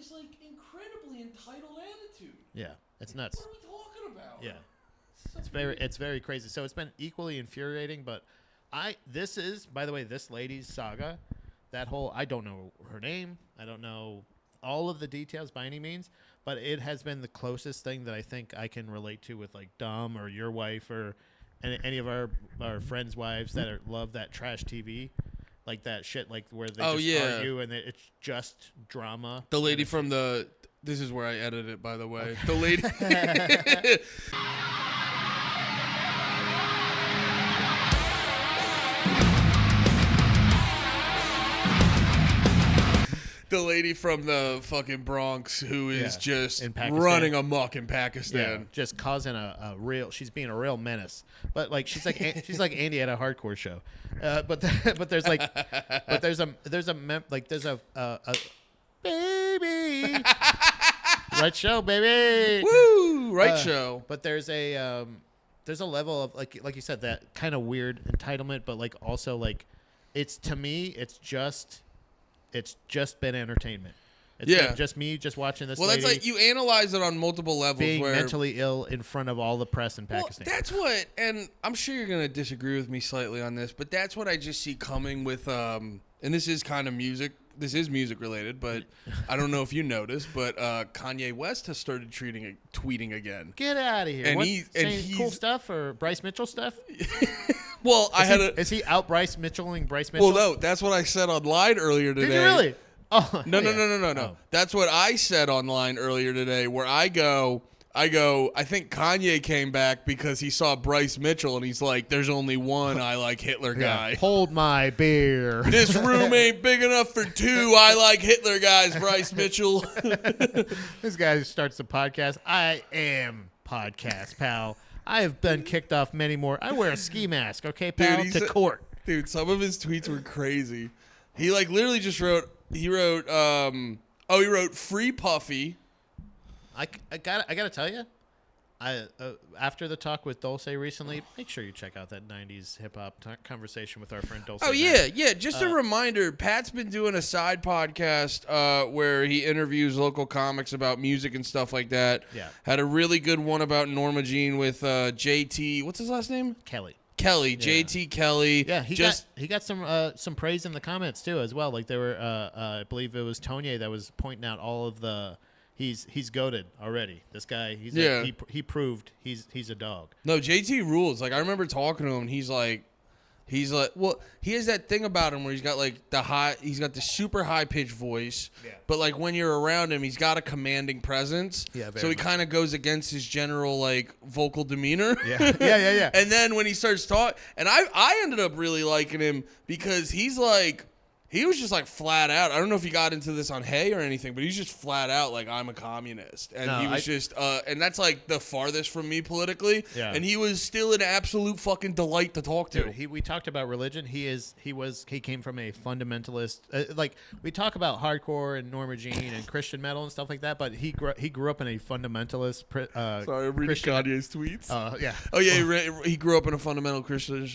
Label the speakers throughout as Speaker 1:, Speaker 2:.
Speaker 1: this like incredibly entitled attitude.
Speaker 2: Yeah, it's nuts.
Speaker 1: What are we talking about?
Speaker 2: Yeah, it's very crazy. So it's been equally infuriating, but this is, by the way, this lady's saga. That whole, I don't know her name. I don't know all of the details by any means, but it has been the closest thing that I think I can relate to with like Dom or your wife or any of our friends' wives that love that trash TV. Like that shit, like where they argue and it's just drama.
Speaker 1: The lady from the... This is where I edit it, by the way. The lady... The lady from the fucking Bronx who is just running amok in Pakistan.
Speaker 2: Yeah, just causing a real... She's being a real menace. But like she's like Andy at a hardcore show. But there's like... But there's a baby... Right show, baby!
Speaker 1: Woo! Right show.
Speaker 2: But there's a level of, like you said, that kind of weird entitlement, but like also like... It's, to me, it's just been entertainment. It's been just me just watching this lady.
Speaker 1: Well, that's like you analyze it on multiple levels.
Speaker 2: Being mentally ill in front of all the press in Pakistan.
Speaker 1: That's what, and I'm sure you're going to disagree with me slightly on this, but that's what I just see coming with, and this is kind of music. This is music related, but I don't know if you noticed, but Kanye West has started tweeting again.
Speaker 2: Get out of here.
Speaker 1: And
Speaker 2: he's cool stuff or Bryce Mitchell stuff?
Speaker 1: Well, is
Speaker 2: he out Bryce Mitchell-ing Bryce Mitchell?
Speaker 1: Well, no, that's what I said online earlier today.
Speaker 2: Did you really? Oh,
Speaker 1: no. Oh. That's what I said online earlier today, where I go, I think Kanye came back because he saw Bryce Mitchell, and he's like, there's only one I like Hitler guy.
Speaker 2: Hold my beer.
Speaker 1: This room ain't big enough for two I like Hitler guys, Bryce Mitchell.
Speaker 2: This guy starts the podcast. I am podcast, pal. I have been kicked off many more. I wear a ski mask, okay, pal, to court.
Speaker 1: Dude, some of his tweets were crazy. He like literally just wrote Free Puffy.
Speaker 2: I gotta tell you, after the talk with Dulce recently, make sure you check out that 90s hip-hop conversation with our friend Dulce.
Speaker 1: Oh, yeah. Just a reminder, Pat's been doing a side podcast where he interviews local comics about music and stuff like that.
Speaker 2: Yeah.
Speaker 1: Had a really good one about Norma Jean with JT. What's his last name?
Speaker 2: Kelly,
Speaker 1: yeah. JT Kelly.
Speaker 2: Yeah, he got some praise in the comments, too, as well. Like, there were, I believe it was Tonye that was pointing out all of the... He's goated already. This guy, he proved he's a dog.
Speaker 1: No, JT rules. Like I remember talking to him, and he's like, well, he has that thing about him where he's got like he's got the super high pitched voice.
Speaker 2: Yeah.
Speaker 1: But like when you're around him, he's got a commanding presence.
Speaker 2: Yeah.
Speaker 1: So he kind of goes against his general like vocal demeanor.
Speaker 2: Yeah.
Speaker 1: And then when he starts talking, and I ended up really liking him because he's like. He was just like flat out. I don't know if he got into this on Hay or anything, but he's just flat out like I'm a communist, and he was and that's like the farthest from me politically.
Speaker 2: Yeah.
Speaker 1: And he was still an absolute fucking delight to talk to.
Speaker 2: Dude, we talked about religion. He came from a fundamentalist. Like we talk about hardcore and Norma Jean and Christian metal and stuff like that, but he grew up in a fundamentalist.
Speaker 1: Sorry, I'm reading Kanye's tweets.
Speaker 2: Yeah.
Speaker 1: Oh yeah, he grew up in a fundamental Christian.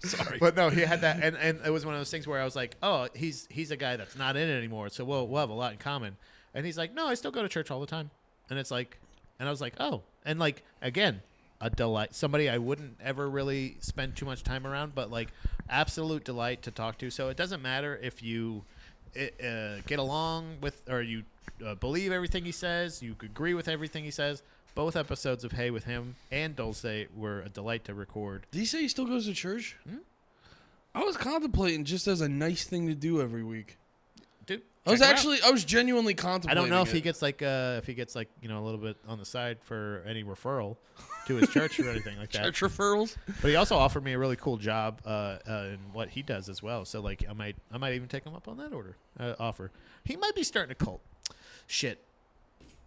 Speaker 1: Sorry.
Speaker 2: But no, he had that, and it was one of those things where I was like, oh, he's a guy that's not in it anymore, so we'll have a lot in common. And he's like, no, I still go to church all the time. And it's like, and I was like, oh. And like, again, a delight. Somebody I wouldn't ever really spend too much time around, but like absolute delight to talk to. So it doesn't matter if you get along with, or you believe everything he says, you agree with everything he says. Both episodes of Hay with him and Dulce were a delight to record.
Speaker 1: Did he say he still goes to church? I was contemplating just as a nice thing to do every week.
Speaker 2: Dude,
Speaker 1: I was genuinely contemplating.
Speaker 2: I don't know if he gets like a little bit on the side for any referral to his church or anything like that.
Speaker 1: Church referrals.
Speaker 2: But he also offered me a really cool job in what he does as well. So like I might even take him up on that offer. He might be starting a cult. Shit.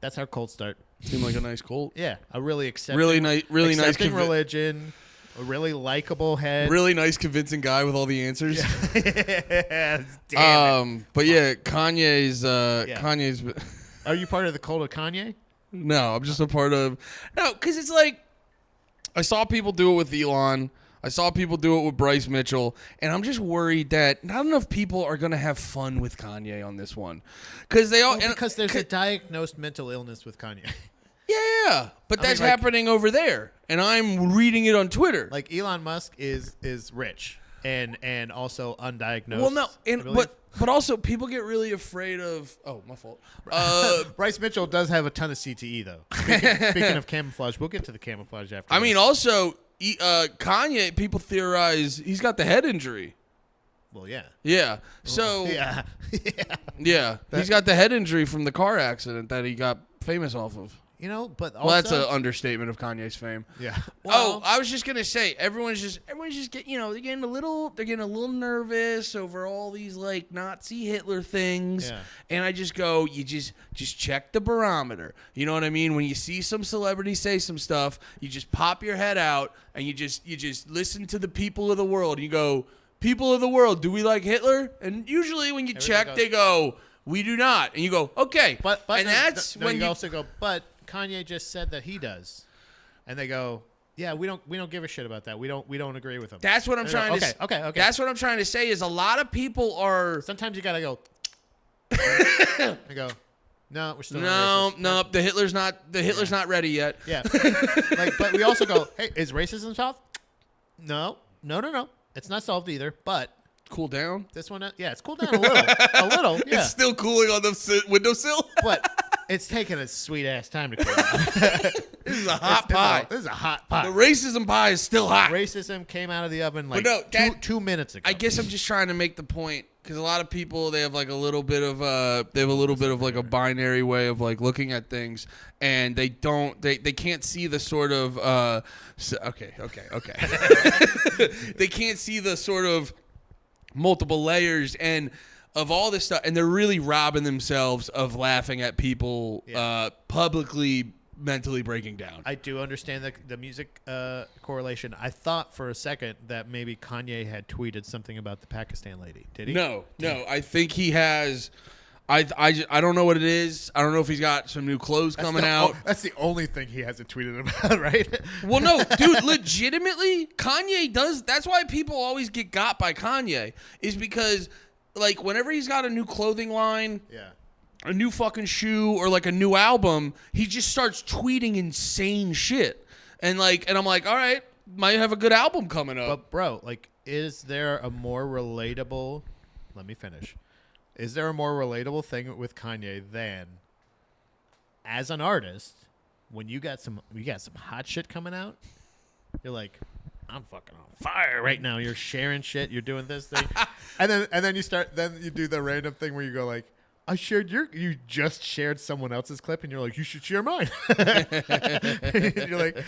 Speaker 2: That's how cults start.
Speaker 1: Seemed like a nice cult.
Speaker 2: Yeah, a really accepting,
Speaker 1: really nice
Speaker 2: religion, a really likable head,
Speaker 1: really nice, convincing guy with all the answers.
Speaker 2: Yeah. Damn it.
Speaker 1: But yeah, Kanye's.
Speaker 2: Are you part of the cult of Kanye?
Speaker 1: No, I'm just a part of. No, because it's like I saw people do it with Elon. I saw people do it with Bryce Mitchell, and I'm just worried that not enough people are going to have fun with Kanye on this one. Because
Speaker 2: there's a diagnosed mental illness with Kanye.
Speaker 1: Yeah, but that's happening over there, and I'm reading it on Twitter.
Speaker 2: Like Elon Musk is rich and also undiagnosed.
Speaker 1: Well, no, but also people get really afraid of. Oh, my fault.
Speaker 2: Bryce Mitchell does have a ton of CTE though. Speaking of camouflage, we'll get to the camouflage after.
Speaker 1: I mean, also Kanye. People theorize he's got the head injury.
Speaker 2: Well, yeah.
Speaker 1: Yeah. So.
Speaker 2: Yeah.
Speaker 1: Yeah. He's got the head injury from the car accident that he got famous off of.
Speaker 2: You know, but also,
Speaker 1: well, that's an understatement of Kanye's fame.
Speaker 2: Yeah.
Speaker 1: Well, I was just gonna say, everyone's just getting, they're getting a little nervous over all these like Nazi Hitler things,
Speaker 2: yeah.
Speaker 1: And I just go, you just check the barometer. You know what I mean? When you see some celebrity say some stuff, you just pop your head out and you just listen to the people of the world. You go, people of the world, do we like Hitler? And usually when you check, they go, we do not, and you go, okay,
Speaker 2: but
Speaker 1: and that's when
Speaker 2: you also go, but Kanye just said that he does, and they go, yeah, we don't give a shit about that. We don't agree with him.
Speaker 1: That's what I'm trying to say.
Speaker 2: Okay.
Speaker 1: That's what I'm trying to say is a lot of people are.
Speaker 2: Sometimes you gotta go. I go, no, we're still
Speaker 1: no. The Hitler's not ready yet.
Speaker 2: Yeah, but we also go, hey, is racism solved? No. It's not solved either. But
Speaker 1: cool down.
Speaker 2: This one, yeah, it's cooled down a little. Yeah,
Speaker 1: it's still cooling on the windowsill.
Speaker 2: But it's taking a sweet ass time to cool down.
Speaker 1: This is a hot pie.
Speaker 2: This is a hot pie.
Speaker 1: The racism pie is still hot.
Speaker 2: Racism came out of the oven like 2 minutes ago.
Speaker 1: I guess I'm just trying to make the point because a lot of people they have like a little bit of like a binary way of like looking at things, and they can't see the sort of okay. They can't see the sort of multiple layers and of all this stuff, and they're really robbing themselves of laughing at people publicly mentally breaking down.
Speaker 2: I do understand the music correlation. I thought for a second that maybe Kanye had tweeted something about the Pakistan lady. Did he?
Speaker 1: No. I think he has. I don't know what it is. I don't know if he's got some new clothes coming out.
Speaker 2: That's the only thing he hasn't tweeted about, right?
Speaker 1: Well, no, dude, legitimately, Kanye does. That's why people always get got by Kanye, is because, like, whenever he's got a new clothing line, a new fucking shoe, or, like, a new album, he just starts tweeting insane shit. And I'm like, all right, might have a good album coming up.
Speaker 2: But, bro, like, is there a more relatable... Let me finish. Is there a more relatable thing with Kanye than, as an artist, when you got some hot shit coming out, you're like, I'm fucking on fire right now. You're sharing shit. You're doing this thing, and then you do the random thing where you go like, you just shared someone else's clip, and you're like, you should share mine. You're like,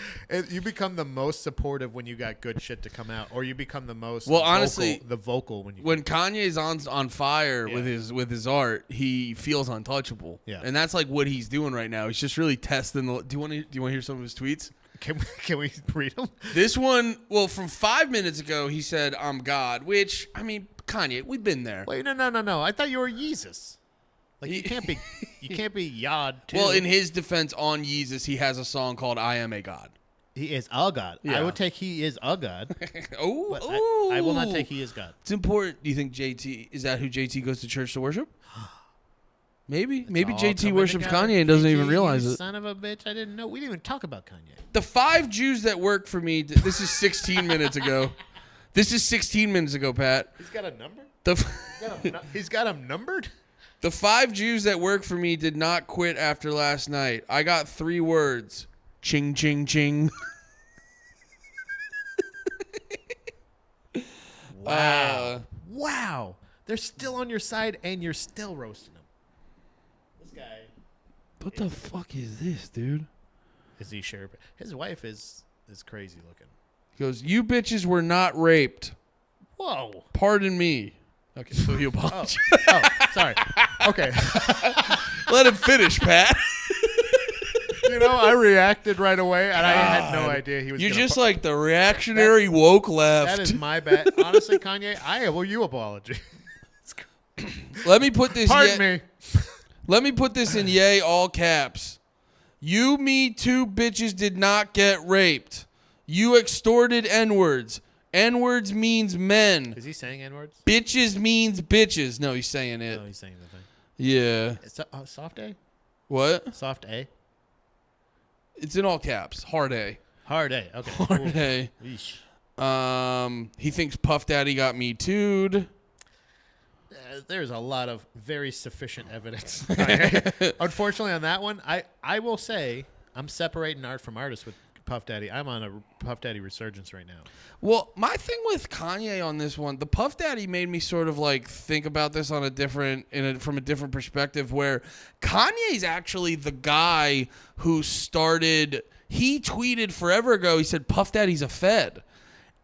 Speaker 2: you become the most supportive when you got good shit to come out, or you become the most
Speaker 1: honestly
Speaker 2: vocal
Speaker 1: when Kanye's on fire with his art, he feels untouchable.
Speaker 2: Yeah,
Speaker 1: and that's like what he's doing right now. He's just really testing the. Do you want to hear some of his tweets?
Speaker 2: Can we read them?
Speaker 1: This one, well, from 5 minutes ago, he said, "I'm God," which I mean, Kanye, we've been there.
Speaker 2: Wait, no. I thought you were Yeezus. Like you can't be Yod too.
Speaker 1: Well, in his defense, on Yeezus, he has a song called "I Am a God."
Speaker 2: He is a God.
Speaker 1: Yeah.
Speaker 2: I would take he is a God.
Speaker 1: I
Speaker 2: will not take he is God.
Speaker 1: It's important. Do you think JT is that who JT goes to church to worship? Maybe JT worships Kanye and doesn't even realize it.
Speaker 2: Son of a bitch! I didn't know. We didn't even talk about Kanye.
Speaker 1: The 5 Jews that work for me. This is 16 minutes ago. This is 16 minutes ago, Pat.
Speaker 2: He's got a number. He's got him numbered.
Speaker 1: The 5 Jews that work for me did not quit after last night. I got 3 words. Ching, ching, ching.
Speaker 2: Wow. They're still on your side, and you're still roasting them. This guy.
Speaker 1: What the fuck is this, dude?
Speaker 2: Is he sure? His wife is crazy looking.
Speaker 1: He goes, "You bitches were not raped."
Speaker 2: Whoa.
Speaker 1: Pardon me. Okay, so he apologized.
Speaker 2: Oh, sorry. Okay.
Speaker 1: Let him finish, Pat.
Speaker 2: I reacted right away, and I had no idea he was.
Speaker 1: You're just like the reactionary woke left.
Speaker 2: That is my bad. Honestly, Kanye, I owe you an apology.
Speaker 1: Let me put this.
Speaker 2: Pardon me.
Speaker 1: Let me put this in yay all caps. You Me Too bitches did not get raped. You extorted N-words. N-words means men.
Speaker 2: Is he saying N-words?
Speaker 1: Bitches means bitches. No, he's saying it.
Speaker 2: No, he's saying the thing.
Speaker 1: Yeah.
Speaker 2: It's soft A?
Speaker 1: What?
Speaker 2: Soft A?
Speaker 1: It's in all caps. Hard A.
Speaker 2: Hard A. Okay.
Speaker 1: Hard A.
Speaker 2: Yeesh.
Speaker 1: He thinks Puff Daddy got me too'd.
Speaker 2: There's a lot of very sufficient evidence. Unfortunately, on that one, I will say I'm separating art from artist with Puff Daddy. I'm on a Puff Daddy resurgence right now. Well,
Speaker 1: my thing with Kanye on this one, the Puff Daddy made me sort of like think about this on from a different perspective, where Kanye's actually the guy who started. He tweeted forever ago. He said Puff Daddy's a Fed.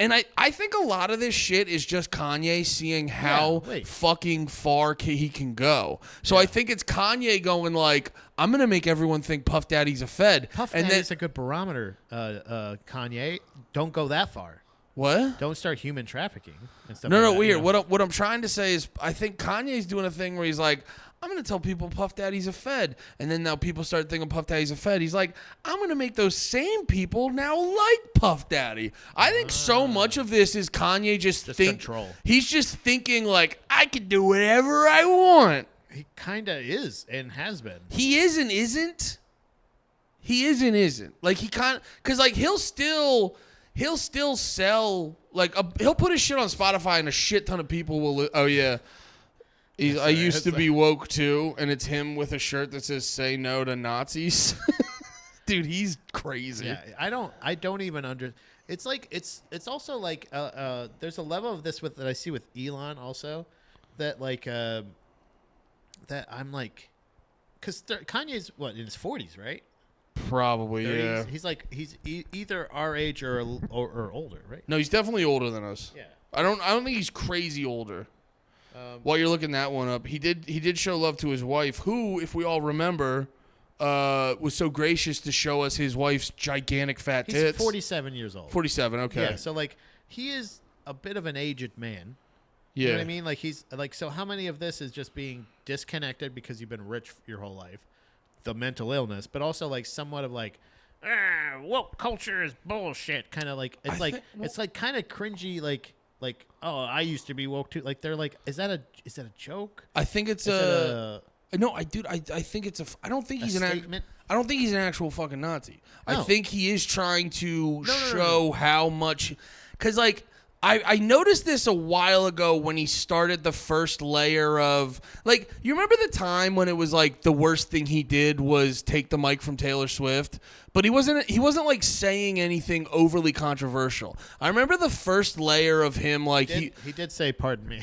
Speaker 1: And I think a lot of this shit is just Kanye seeing how fucking far he can go. So I think it's Kanye going like, I'm going to make everyone think Puff Daddy's a Fed.
Speaker 2: Puff Daddy's a good barometer, Kanye. Don't go that far.
Speaker 1: What?
Speaker 2: Don't start human trafficking and stuff
Speaker 1: No,
Speaker 2: like that,
Speaker 1: weird.
Speaker 2: You know?
Speaker 1: What I'm trying to say is I think Kanye's doing a thing where he's like, I'm going to tell people Puff Daddy's a Fed. And then now people start thinking Puff Daddy's a Fed. He's like, I'm going to make those same people now like Puff Daddy. I think so much of this is Kanye just
Speaker 2: control.
Speaker 1: He's just thinking like, I can do whatever I want.
Speaker 2: He kind of is and has been.
Speaker 1: He is and isn't. He is and isn't. Like he kind of, because like he'll still sell, like he'll put his shit on Spotify and a shit ton of people will, oh yeah. I used to be woke too, and it's him with a shirt that says "Say no to Nazis." Dude, he's crazy.
Speaker 2: Yeah, I don't even under. It's like it's also like there's a level of this that I see with Elon also, that like that I'm like, because Kanye's what in his 40s, right?
Speaker 1: Probably,
Speaker 2: 30s?
Speaker 1: yeah.
Speaker 2: He's like either our age or older, right?
Speaker 1: No, he's definitely older than us.
Speaker 2: Yeah.
Speaker 1: I don't think he's crazy older. While you're looking that one up, he did show love to his wife, who, if we all remember, was so gracious to show us his wife's gigantic fat tits.
Speaker 2: He's 47 years old.
Speaker 1: 47, okay.
Speaker 2: Yeah, so like he is a bit of an aged man.
Speaker 1: Yeah.
Speaker 2: You know what I mean? Like he's like, so how many of this is just being disconnected because you've been rich your whole life, the mental illness, but also like somewhat of like, woke culture is bullshit. Kind of like it's like kind of cringy, like oh, I used to be woke too. Like they're like, is that a joke?
Speaker 1: I think it's no, I think it's I don't think he's I don't think he's an actual fucking Nazi. No. I think he is trying to show how much, because like I noticed this a while ago when he started the first layer of, like, you remember the time when it was like the worst thing he did was take the mic from Taylor Swift, but he wasn't like saying anything overly controversial. I remember the first layer of him, like he
Speaker 2: did say pardon me.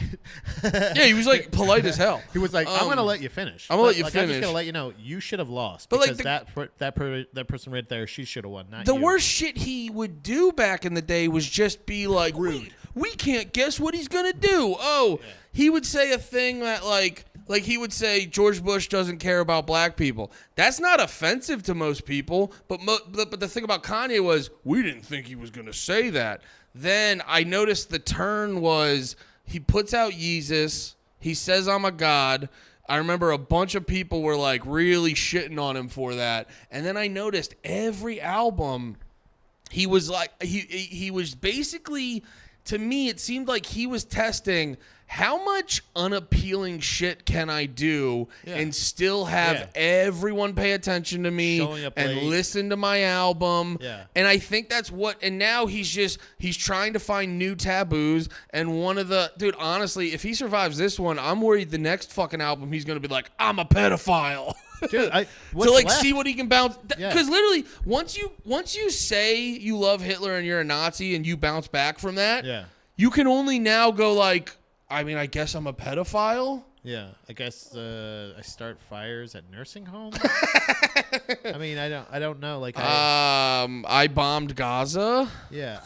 Speaker 1: Yeah, he was like polite as hell.
Speaker 2: He was like, I'm gonna let you finish.
Speaker 1: I'm gonna let you finish.
Speaker 2: I'm just gonna let you know you should have lost,
Speaker 1: but
Speaker 2: because
Speaker 1: like
Speaker 2: that person right there, she should have won. Not
Speaker 1: the
Speaker 2: you.
Speaker 1: worst shit he would do back in the day was just be like rude. We can't guess what he's going to do. Oh, yeah. He would say a thing that like he would say George Bush doesn't care about black people. That's not offensive to most people, but the thing about Kanye was we didn't think he was going to say that. Then I noticed the turn was he puts out Yeezus. He says I'm a god. I remember a bunch of people were like really shitting on him for that. And then I noticed every album he was like he was basically, to me, it seemed like he was testing how much unappealing shit can I do and still have everyone pay attention to me and listen to my album. Yeah. And I think that's what, and now he's trying to find new taboos. And dude, honestly, if he survives this one, I'm worried the next fucking album he's going to be like, I'm a pedophile.
Speaker 2: Dude,
Speaker 1: to like see what he can bounce, because literally once you say you love Hitler and you're a Nazi and you bounce back from that, you can only now go like, I mean, I guess I'm a pedophile.
Speaker 2: Yeah, I guess I start fires at nursing homes. I mean, I don't know. Like,
Speaker 1: I bombed Gaza.
Speaker 2: Yeah,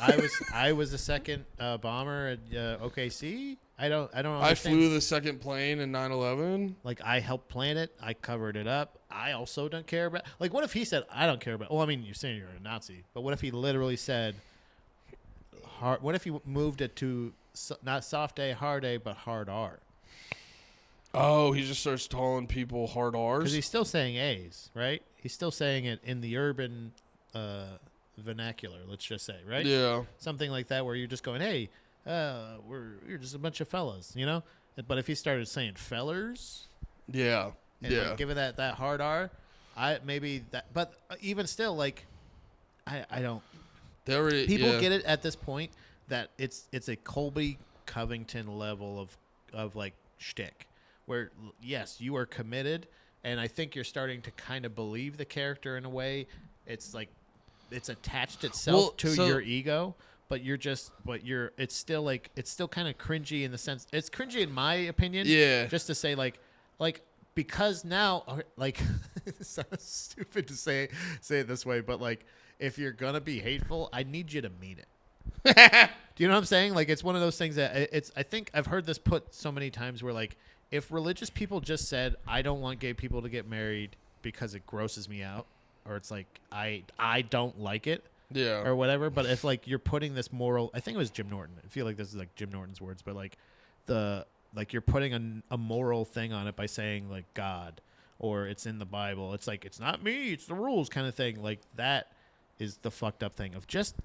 Speaker 2: I was the second bomber at OKC. I don't understand.
Speaker 1: I flew the second plane in 9/11.
Speaker 2: Like, I helped plan it. I covered it up. I also don't care about. Like, what if he said I don't care about? Well, I mean, you're saying you're a Nazi, but what if he literally said hard? What if he moved it to not soft A, hard A, but hard R?
Speaker 1: Oh, he just starts calling people hard R's?
Speaker 2: Because he's still saying A's, right? He's still saying it in the urban vernacular, let's just say, right?
Speaker 1: Yeah.
Speaker 2: Something like that where you're just going, hey, you're just a bunch of fellas, you know? But if he started saying fellers,
Speaker 1: yeah,
Speaker 2: and like giving that hard R, but even still, like, I don't. People get it at this point that it's a Colby Covington level of like shtick, where yes, you are committed, and I think you're starting to kind of believe the character in a way. It's like it's attached itself to your ego. But it's still kind of cringy in the sense, it's cringy in my opinion.
Speaker 1: Yeah.
Speaker 2: Just to say like because now, like, it sounds stupid to say it this way, but like, if you're gonna be hateful, I need you to mean it. Do you know what I'm saying? Like, it's one of those things that I think I've heard this put so many times where like, if religious people just said, I don't want gay people to get married because it grosses me out, or it's like I don't like it.
Speaker 1: Yeah.
Speaker 2: Or whatever, but if like you're putting this moral, I think it was Jim Norton. I feel like this is like Jim Norton's words, but like you're putting a moral thing on it by saying like God or it's in the Bible. It's like it's not me, it's the rules kind of thing. Like that is the fucked up thing of just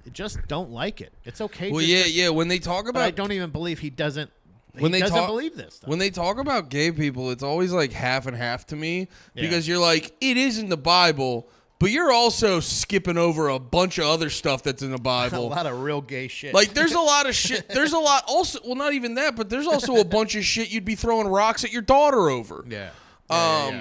Speaker 2: don't like it. It's okay.
Speaker 1: Well, yeah. When they talk about,
Speaker 2: I don't even believe he doesn't. He doesn't believe this stuff.
Speaker 1: When they talk about gay people, it's always like half and half to me because you're like, it is in the Bible. But you're also skipping over a bunch of other stuff that's in the Bible.
Speaker 2: A lot of real gay shit.
Speaker 1: Like, there's a lot of shit. There's a lot also. Well, not even that, but there's also a bunch of shit you'd be throwing rocks at your daughter over.
Speaker 2: Yeah.
Speaker 1: But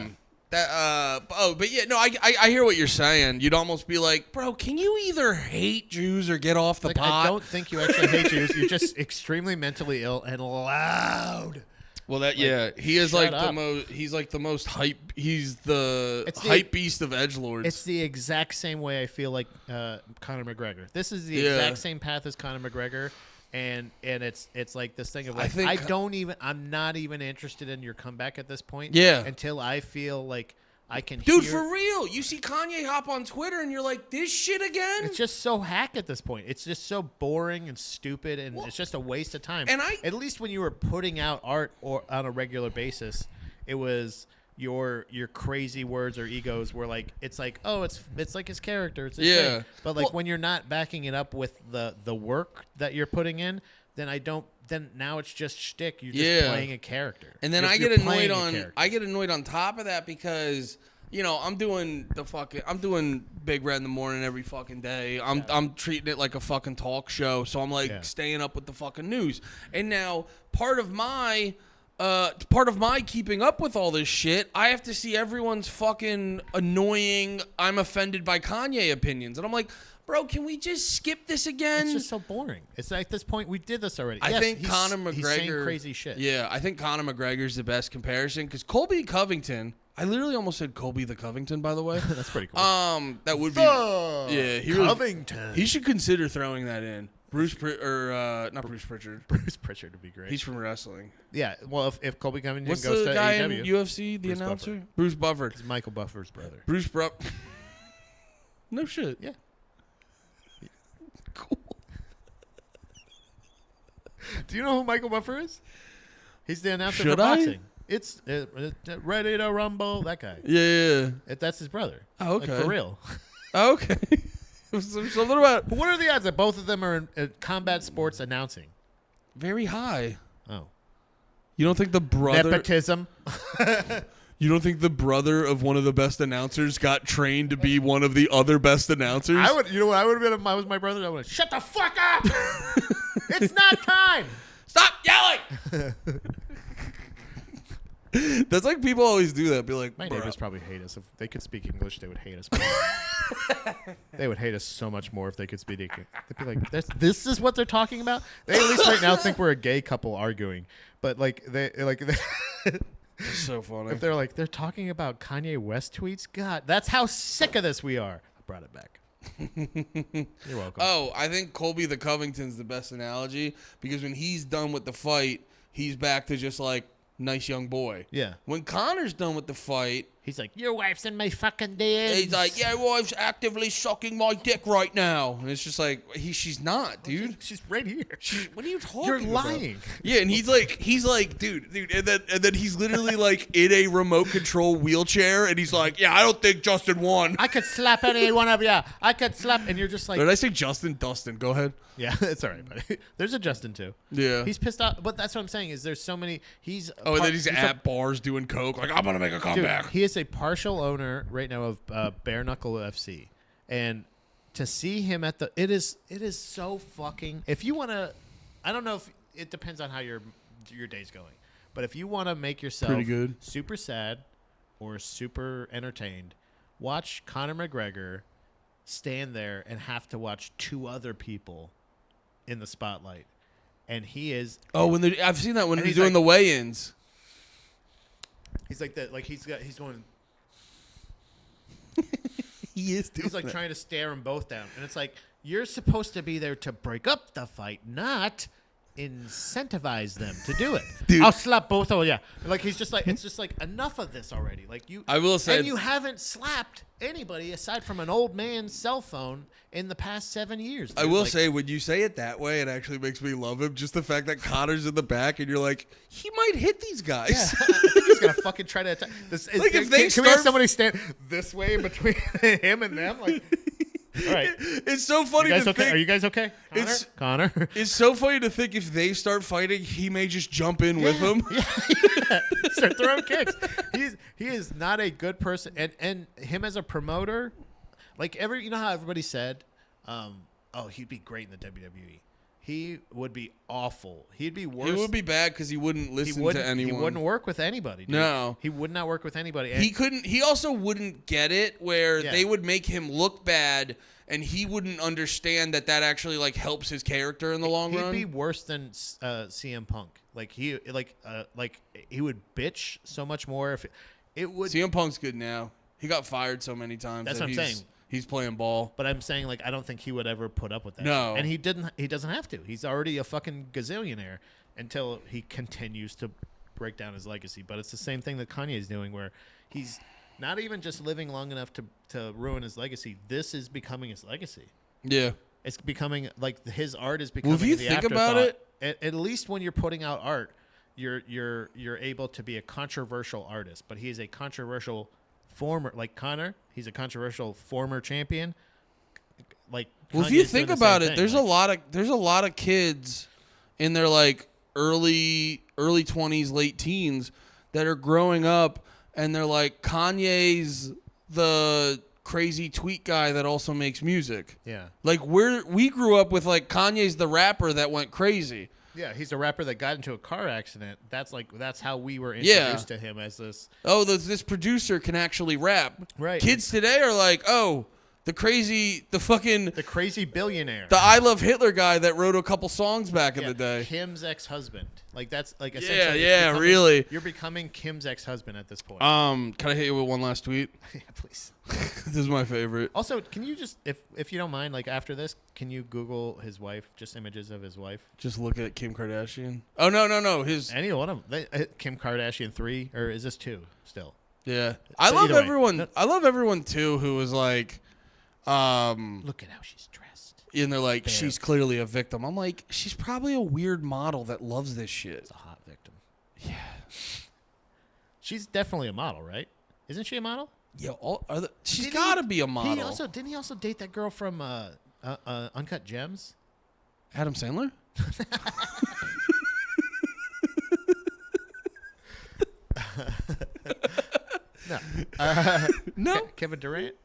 Speaker 1: yeah, no, I hear what you're saying. You'd almost be like, bro, can you either hate Jews or get off the pot?
Speaker 2: I don't think you actually hate Jews. You're just extremely mentally ill and loud.
Speaker 1: Well, he is like the most. He's like the most hype. He's the hype beast of edgelords.
Speaker 2: It's the exact same way I feel like Conor McGregor. This is the exact same path as Conor McGregor, and it's like this thing of like I'm not even interested in your comeback at this point.
Speaker 1: Yeah.
Speaker 2: Until I feel like I can.
Speaker 1: Dude, for real, you see Kanye hop on Twitter and you're like, this shit again?
Speaker 2: It's just so hack at this point. It's just so boring and stupid, and it's just a waste of time. And at least when you were putting out art or on a regular basis, it was your crazy words or egos were like, it's like, oh, it's like his character. It's his thing. But like when you're not backing it up with the work that you're putting in, then now it's just shtick. You're just playing a character.
Speaker 1: And then I get annoyed on top of that because, you know, I'm doing Big Red in the morning every fucking day. I'm treating it like a fucking talk show. So I'm like staying up with the fucking news. And now part of my keeping up with all this shit, I have to see everyone's fucking annoying, I'm offended by Kanye opinions. And I'm like, bro, can we just skip this again?
Speaker 2: It's just so boring. It's like at this point, we did this already.
Speaker 1: I think Conor McGregor.
Speaker 2: He's saying crazy shit.
Speaker 1: Yeah, I think Conor McGregor's the best comparison because Colby Covington. I literally almost said Colby the Covington, by the way.
Speaker 2: That's pretty cool.
Speaker 1: That would be.
Speaker 2: Covington.
Speaker 1: He should consider throwing that in. Not Bruce Pritchard.
Speaker 2: Bruce Pritchard would be great.
Speaker 1: He's from wrestling.
Speaker 2: Yeah, well, if Colby Covington
Speaker 1: goes
Speaker 2: to
Speaker 1: the guy
Speaker 2: AEW,
Speaker 1: in UFC, the announcer?
Speaker 2: Buffer.
Speaker 1: Bruce Buffer.
Speaker 2: He's Michael Buffer's brother.
Speaker 1: No shit.
Speaker 2: Yeah.
Speaker 1: Cool.
Speaker 2: Do you know who Michael Buffer is? He's the announcer for boxing. It's Ready to Rumble, that guy.
Speaker 1: Yeah.
Speaker 2: That's his brother.
Speaker 1: Oh, okay.
Speaker 2: Like, for real.
Speaker 1: Okay. Something about.
Speaker 2: What are the odds that both of them are in combat sports announcing?
Speaker 1: Very high.
Speaker 2: Oh.
Speaker 1: You don't think the brother...
Speaker 2: Nepotism.
Speaker 1: You don't think the brother of one of the best announcers got trained to be one of the other best announcers?
Speaker 2: I would. You know what I would have been if I was my brother? I would have, shut the fuck up! It's not time!
Speaker 1: Stop yelling! That's like people always do that. Be like,
Speaker 2: my neighbors probably hate us. If they could speak English, they would hate us more. They would hate us so much more if they could speak English. They'd be like, this is what they're talking about? They at least right now think we're a gay couple arguing. But like they
Speaker 1: it's so funny.
Speaker 2: If they're like, they're talking about Kanye West tweets, God, that's how sick of this we are. I brought it back. You're welcome.
Speaker 1: Oh, I think Colby the Covington's the best analogy because when he's done with the fight, he's back to just like nice young boy.
Speaker 2: Yeah.
Speaker 1: When Conor's done with the fight,
Speaker 2: He's like, your wife's in my fucking DMs.
Speaker 1: He's like, your wife's actively sucking my dick right now. And it's just like, she's not, dude.
Speaker 2: She's right here.
Speaker 1: What are you talking
Speaker 2: You're
Speaker 1: about?
Speaker 2: lying.
Speaker 1: Yeah, and he's like, dude, and then he's literally like in a remote control wheelchair, and he's like, yeah, I don't think Justin won.
Speaker 2: I could slap any one of you. I could slap, and you're just like,
Speaker 1: Did I say Justin? Dustin, go ahead.
Speaker 2: yeah, it's all right, buddy. There's a Justin too.
Speaker 1: Yeah,
Speaker 2: he's pissed off, but that's what I'm saying is there's so many.
Speaker 1: And then he's at bars doing coke, like I'm gonna make a comeback.
Speaker 2: Dude, he is a partial owner right now of Bare Knuckle FC, and to see him at it is so fucking. If you want to, I don't know if it depends on how your day's going, but if you want to make yourself
Speaker 1: pretty good,
Speaker 2: super sad, or super entertained, watch Conor McGregor stand there and have to watch two other people in the spotlight, and he is.
Speaker 1: Oh, I've seen that when he's doing the weigh-ins.
Speaker 2: He's like that. Like he's going.
Speaker 1: He is doing.
Speaker 2: He's like trying to stare them both down, and it's like you're supposed to be there to break up the fight, not incentivize them to do it.
Speaker 1: Dude.
Speaker 2: I'll slap both of you. Like he's just like, it's just like enough of this already. Like you.
Speaker 1: I will say,
Speaker 2: and you haven't slapped anybody aside from an old man's cell phone in the past 7 years. Dude.
Speaker 1: I will say, when you say it that way, it actually makes me love him. Just the fact that Connor's in the back, and you're like, he might hit these guys.
Speaker 2: Yeah, I think he's gonna fucking try to attack.
Speaker 1: Like if they
Speaker 2: can we have somebody stand this way in between him and them? Like, all right.
Speaker 1: It's so funny to think.
Speaker 2: Are you guys okay? Connor?
Speaker 1: It's so funny to think if they start fighting, he may just jump in with them.
Speaker 2: Yeah. Start throwing kicks. He is not a good person, and him as a promoter, like you know how everybody said, oh, he'd be great in the WWE. He would be awful. He'd be worse.
Speaker 1: He would be bad because he wouldn't listen to anyone.
Speaker 2: He wouldn't work with anybody. Dude.
Speaker 1: No,
Speaker 2: he would not work with anybody.
Speaker 1: He couldn't. He also wouldn't get it where they would make him look bad, and he wouldn't understand that actually like helps his character in the long run.
Speaker 2: He'd be worse than CM Punk. Like he would bitch so much more if it would.
Speaker 1: CM Punk's good now. He got fired so many times.
Speaker 2: That's what I'm saying.
Speaker 1: He's playing ball.
Speaker 2: But I'm saying, like, I don't think he would ever put up with that.
Speaker 1: No.
Speaker 2: And he doesn't have to. He's already a fucking gazillionaire until he continues to break down his legacy. But it's the same thing that Kanye is doing, where he's not even just living long enough to ruin his legacy. This is becoming his legacy.
Speaker 1: Yeah.
Speaker 2: It's becoming, like, his art is becoming
Speaker 1: well, if you
Speaker 2: the
Speaker 1: think
Speaker 2: afterthought.
Speaker 1: about it,
Speaker 2: at least when you're putting out art, you're able to be a controversial artist. But he is a controversial former, like Connor, he's a controversial former champion. Like,
Speaker 1: well, if you think about it, there's a lot of kids in their like early 20s, late teens that are growing up, and they're like, Kanye's the crazy tweet guy that also makes music.
Speaker 2: Yeah,
Speaker 1: like we grew up with like Kanye's the rapper that went crazy.
Speaker 2: Yeah, he's a rapper that got into a car accident. That's how we were introduced to him as this.
Speaker 1: Oh, this producer can actually rap.
Speaker 2: Right.
Speaker 1: Kids today are like, oh, the crazy
Speaker 2: billionaire.
Speaker 1: The I Love Hitler guy that wrote a couple songs back in the day.
Speaker 2: Kim's ex-husband. Like that's like
Speaker 1: essentially really.
Speaker 2: You're becoming Kim's ex-husband at this point.
Speaker 1: Can I hit you with one last tweet?
Speaker 2: Yeah, please.
Speaker 1: This is my favorite.
Speaker 2: Also, can you just, if you don't mind, like after this, can you Google his wife, just images of his wife?
Speaker 1: Just look at Kim Kardashian. Oh no,
Speaker 2: any one of them. Kim Kardashian 3, or is this 2 still?
Speaker 1: Yeah, I love everyone. I love everyone too who was like,
Speaker 2: look at how she's dressed.
Speaker 1: And they're like, she's clearly a victim. I'm like, she's probably a weird model that loves this shit.
Speaker 2: It's a hot victim.
Speaker 1: Yeah,
Speaker 2: she's definitely a model, right? Isn't she a model?
Speaker 1: Yeah, she's got to be a model.
Speaker 2: Didn't he also date that girl from Uncut Gems?
Speaker 1: Adam Sandler?
Speaker 2: No.
Speaker 1: No?
Speaker 2: Kevin Durant?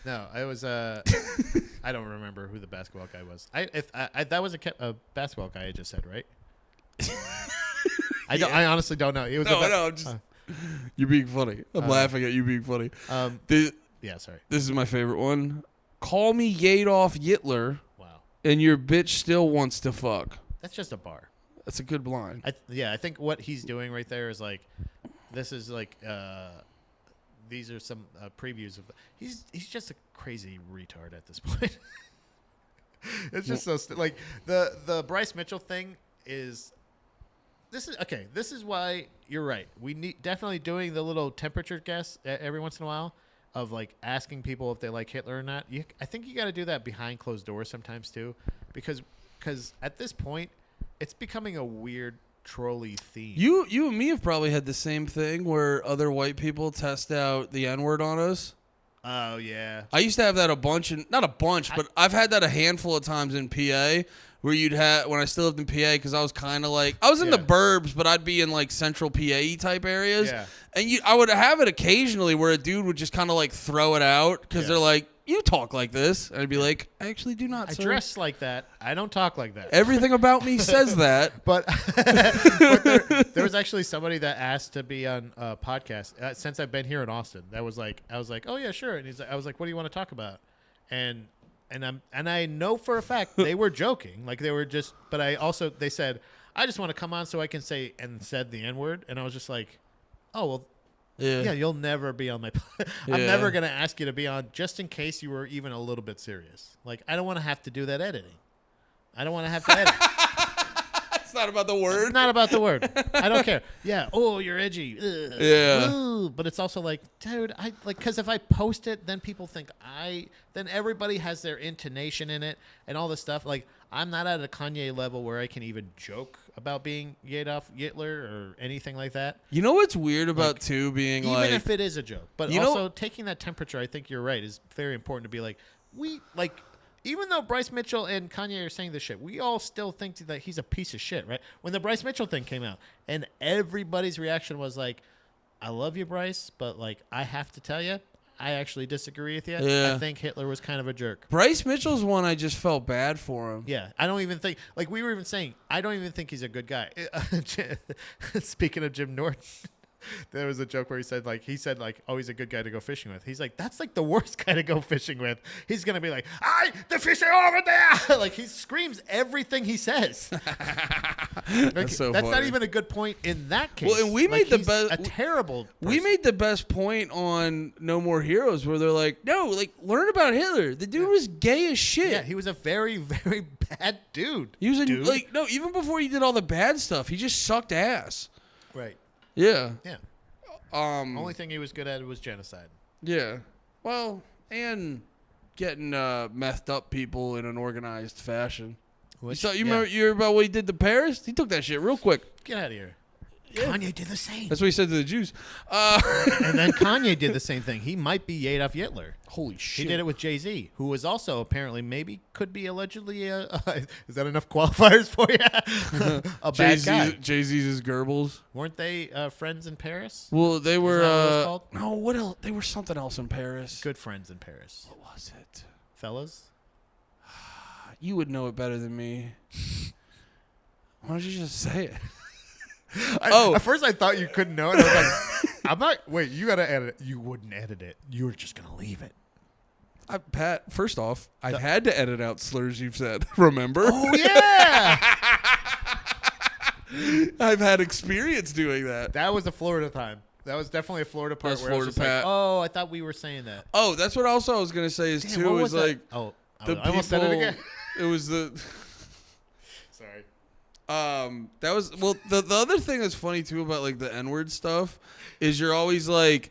Speaker 2: No, I was. I don't remember who the basketball guy was. That was a basketball guy I just said, right? I honestly don't know. It was
Speaker 1: just you're being funny. I'm laughing at you being funny.
Speaker 2: Yeah, sorry.
Speaker 1: This is my favorite one. Call me Yadolf Hitler.
Speaker 2: Wow. And
Speaker 1: your bitch still wants to fuck.
Speaker 2: That's just a bar.
Speaker 1: That's a good line.
Speaker 2: I think what he's doing right there is like, this is like, these are some previews of. He's just a crazy retard at this point. It's just like the Bryce Mitchell thing is this is okay. This is why you're right. We need definitely doing the little temperature guess every once in a while of like asking people if they like Hitler or not. I think you got to do that behind closed doors sometimes too, because at this point, it's becoming a weird trolley theme.
Speaker 1: You and me have probably had the same thing where other white people test out the N-word on us.
Speaker 2: Oh yeah.
Speaker 1: I used to have that a bunch, and not a bunch, but I've had that a handful of times in PA. Where you'd have when I still lived in PA, because I was kind of like I was in the burbs, but I'd be in like central PA type areas, and I would have it occasionally where a dude would just kind of like throw it out because they're like, "You talk like this," and I'd be like, "I actually do not.
Speaker 2: I
Speaker 1: sir.
Speaker 2: dress like that. I don't talk like that.
Speaker 1: Everything about me says that."
Speaker 2: But there was actually somebody that asked to be on a podcast since I've been here in Austin. That was like I was like, "Oh yeah, sure," and I was like, "What do you want to talk about?" And I know for a fact they were joking, like they were just. But they said, I just want to come on so I can say and said the N-word, and I was just like, oh well, yeah, you'll never be on my. I'm never gonna ask you to be on just in case you were even a little bit serious. Like I don't want to have to do that editing. I don't want to have to edit.
Speaker 1: It's not about the word.
Speaker 2: It's not about the word. I don't care. Yeah. Oh, you're edgy. Ugh.
Speaker 1: Yeah.
Speaker 2: Ooh. But it's also like, dude, because if I post it, then people think then everybody has their intonation in it and all this stuff. Like, I'm not at a Kanye level where I can even joke about being Adolf Hitler or anything like that.
Speaker 1: You know what's weird about being
Speaker 2: even
Speaker 1: like,
Speaker 2: if it is a joke, but also taking that temperature, I think you're right, is very important to be like, even though Bryce Mitchell and Kanye are saying this shit, we all still think that he's a piece of shit, right? When the Bryce Mitchell thing came out, and everybody's reaction was like, I love you, Bryce, but like I have to tell you, I actually disagree with you.
Speaker 1: Yeah.
Speaker 2: I think Hitler was kind of a jerk.
Speaker 1: Bryce Mitchell's one I just felt bad for him.
Speaker 2: Yeah, I don't even think, like we were even saying, I don't even think he's a good guy. Speaking of Jim Norton. There was a joke where he said, oh, he's a good guy to go fishing with. He's like, that's like the worst guy to go fishing with. He's going to be like, the fish are over there. Like, he screams everything he says. That's not even a good point in that case.
Speaker 1: Well, and we made the best.
Speaker 2: A terrible person.
Speaker 1: We made the best point on No More Heroes where they're like, no, like, learn about Hitler. The dude was gay as shit.
Speaker 2: Yeah, he was a very, very bad dude.
Speaker 1: He was even before he did all the bad stuff, he just sucked ass.
Speaker 2: Right.
Speaker 1: Yeah.
Speaker 2: Yeah. Only thing he was good at was genocide.
Speaker 1: Yeah. Well, and getting methed up people in an organized fashion. Remember about what he did to Paris? He took that shit real quick.
Speaker 2: Get out of here.
Speaker 1: Yeah.
Speaker 2: Kanye did the same.
Speaker 1: That's what he said to the Jews.
Speaker 2: And then Kanye did the same thing. He might be Adolf Hitler.
Speaker 1: Holy shit.
Speaker 2: He did it with Jay-Z, who was also apparently could be allegedly is that enough qualifiers for you? A bad guy.
Speaker 1: Jay-Z's is Goebbels.
Speaker 2: Weren't they friends in Paris?
Speaker 1: Well, they were.
Speaker 2: Is that what it was called?
Speaker 1: No, what else? They were something else in Paris.
Speaker 2: Good friends in Paris.
Speaker 1: What was it?
Speaker 2: Fellas?
Speaker 1: You would know it better than me. Why don't you just say it?
Speaker 2: At first I thought you couldn't know it. I was like, I'm not. Wait, you got to edit it. You wouldn't edit it. You were just going to leave it.
Speaker 1: Pat, first off, I've had to edit out slurs you've said. Remember?
Speaker 2: Oh, yeah.
Speaker 1: I've had experience doing that.
Speaker 2: That was a Florida time. That was definitely a Florida part where
Speaker 1: Florida
Speaker 2: I was just like, oh, I thought we were saying that.
Speaker 1: Oh, that's what also I was going to say is, too, is like.
Speaker 2: Oh, I almost said it again.
Speaker 1: It was the.
Speaker 2: Sorry.
Speaker 1: That was the other thing that's funny too about like the N-word stuff is you're always like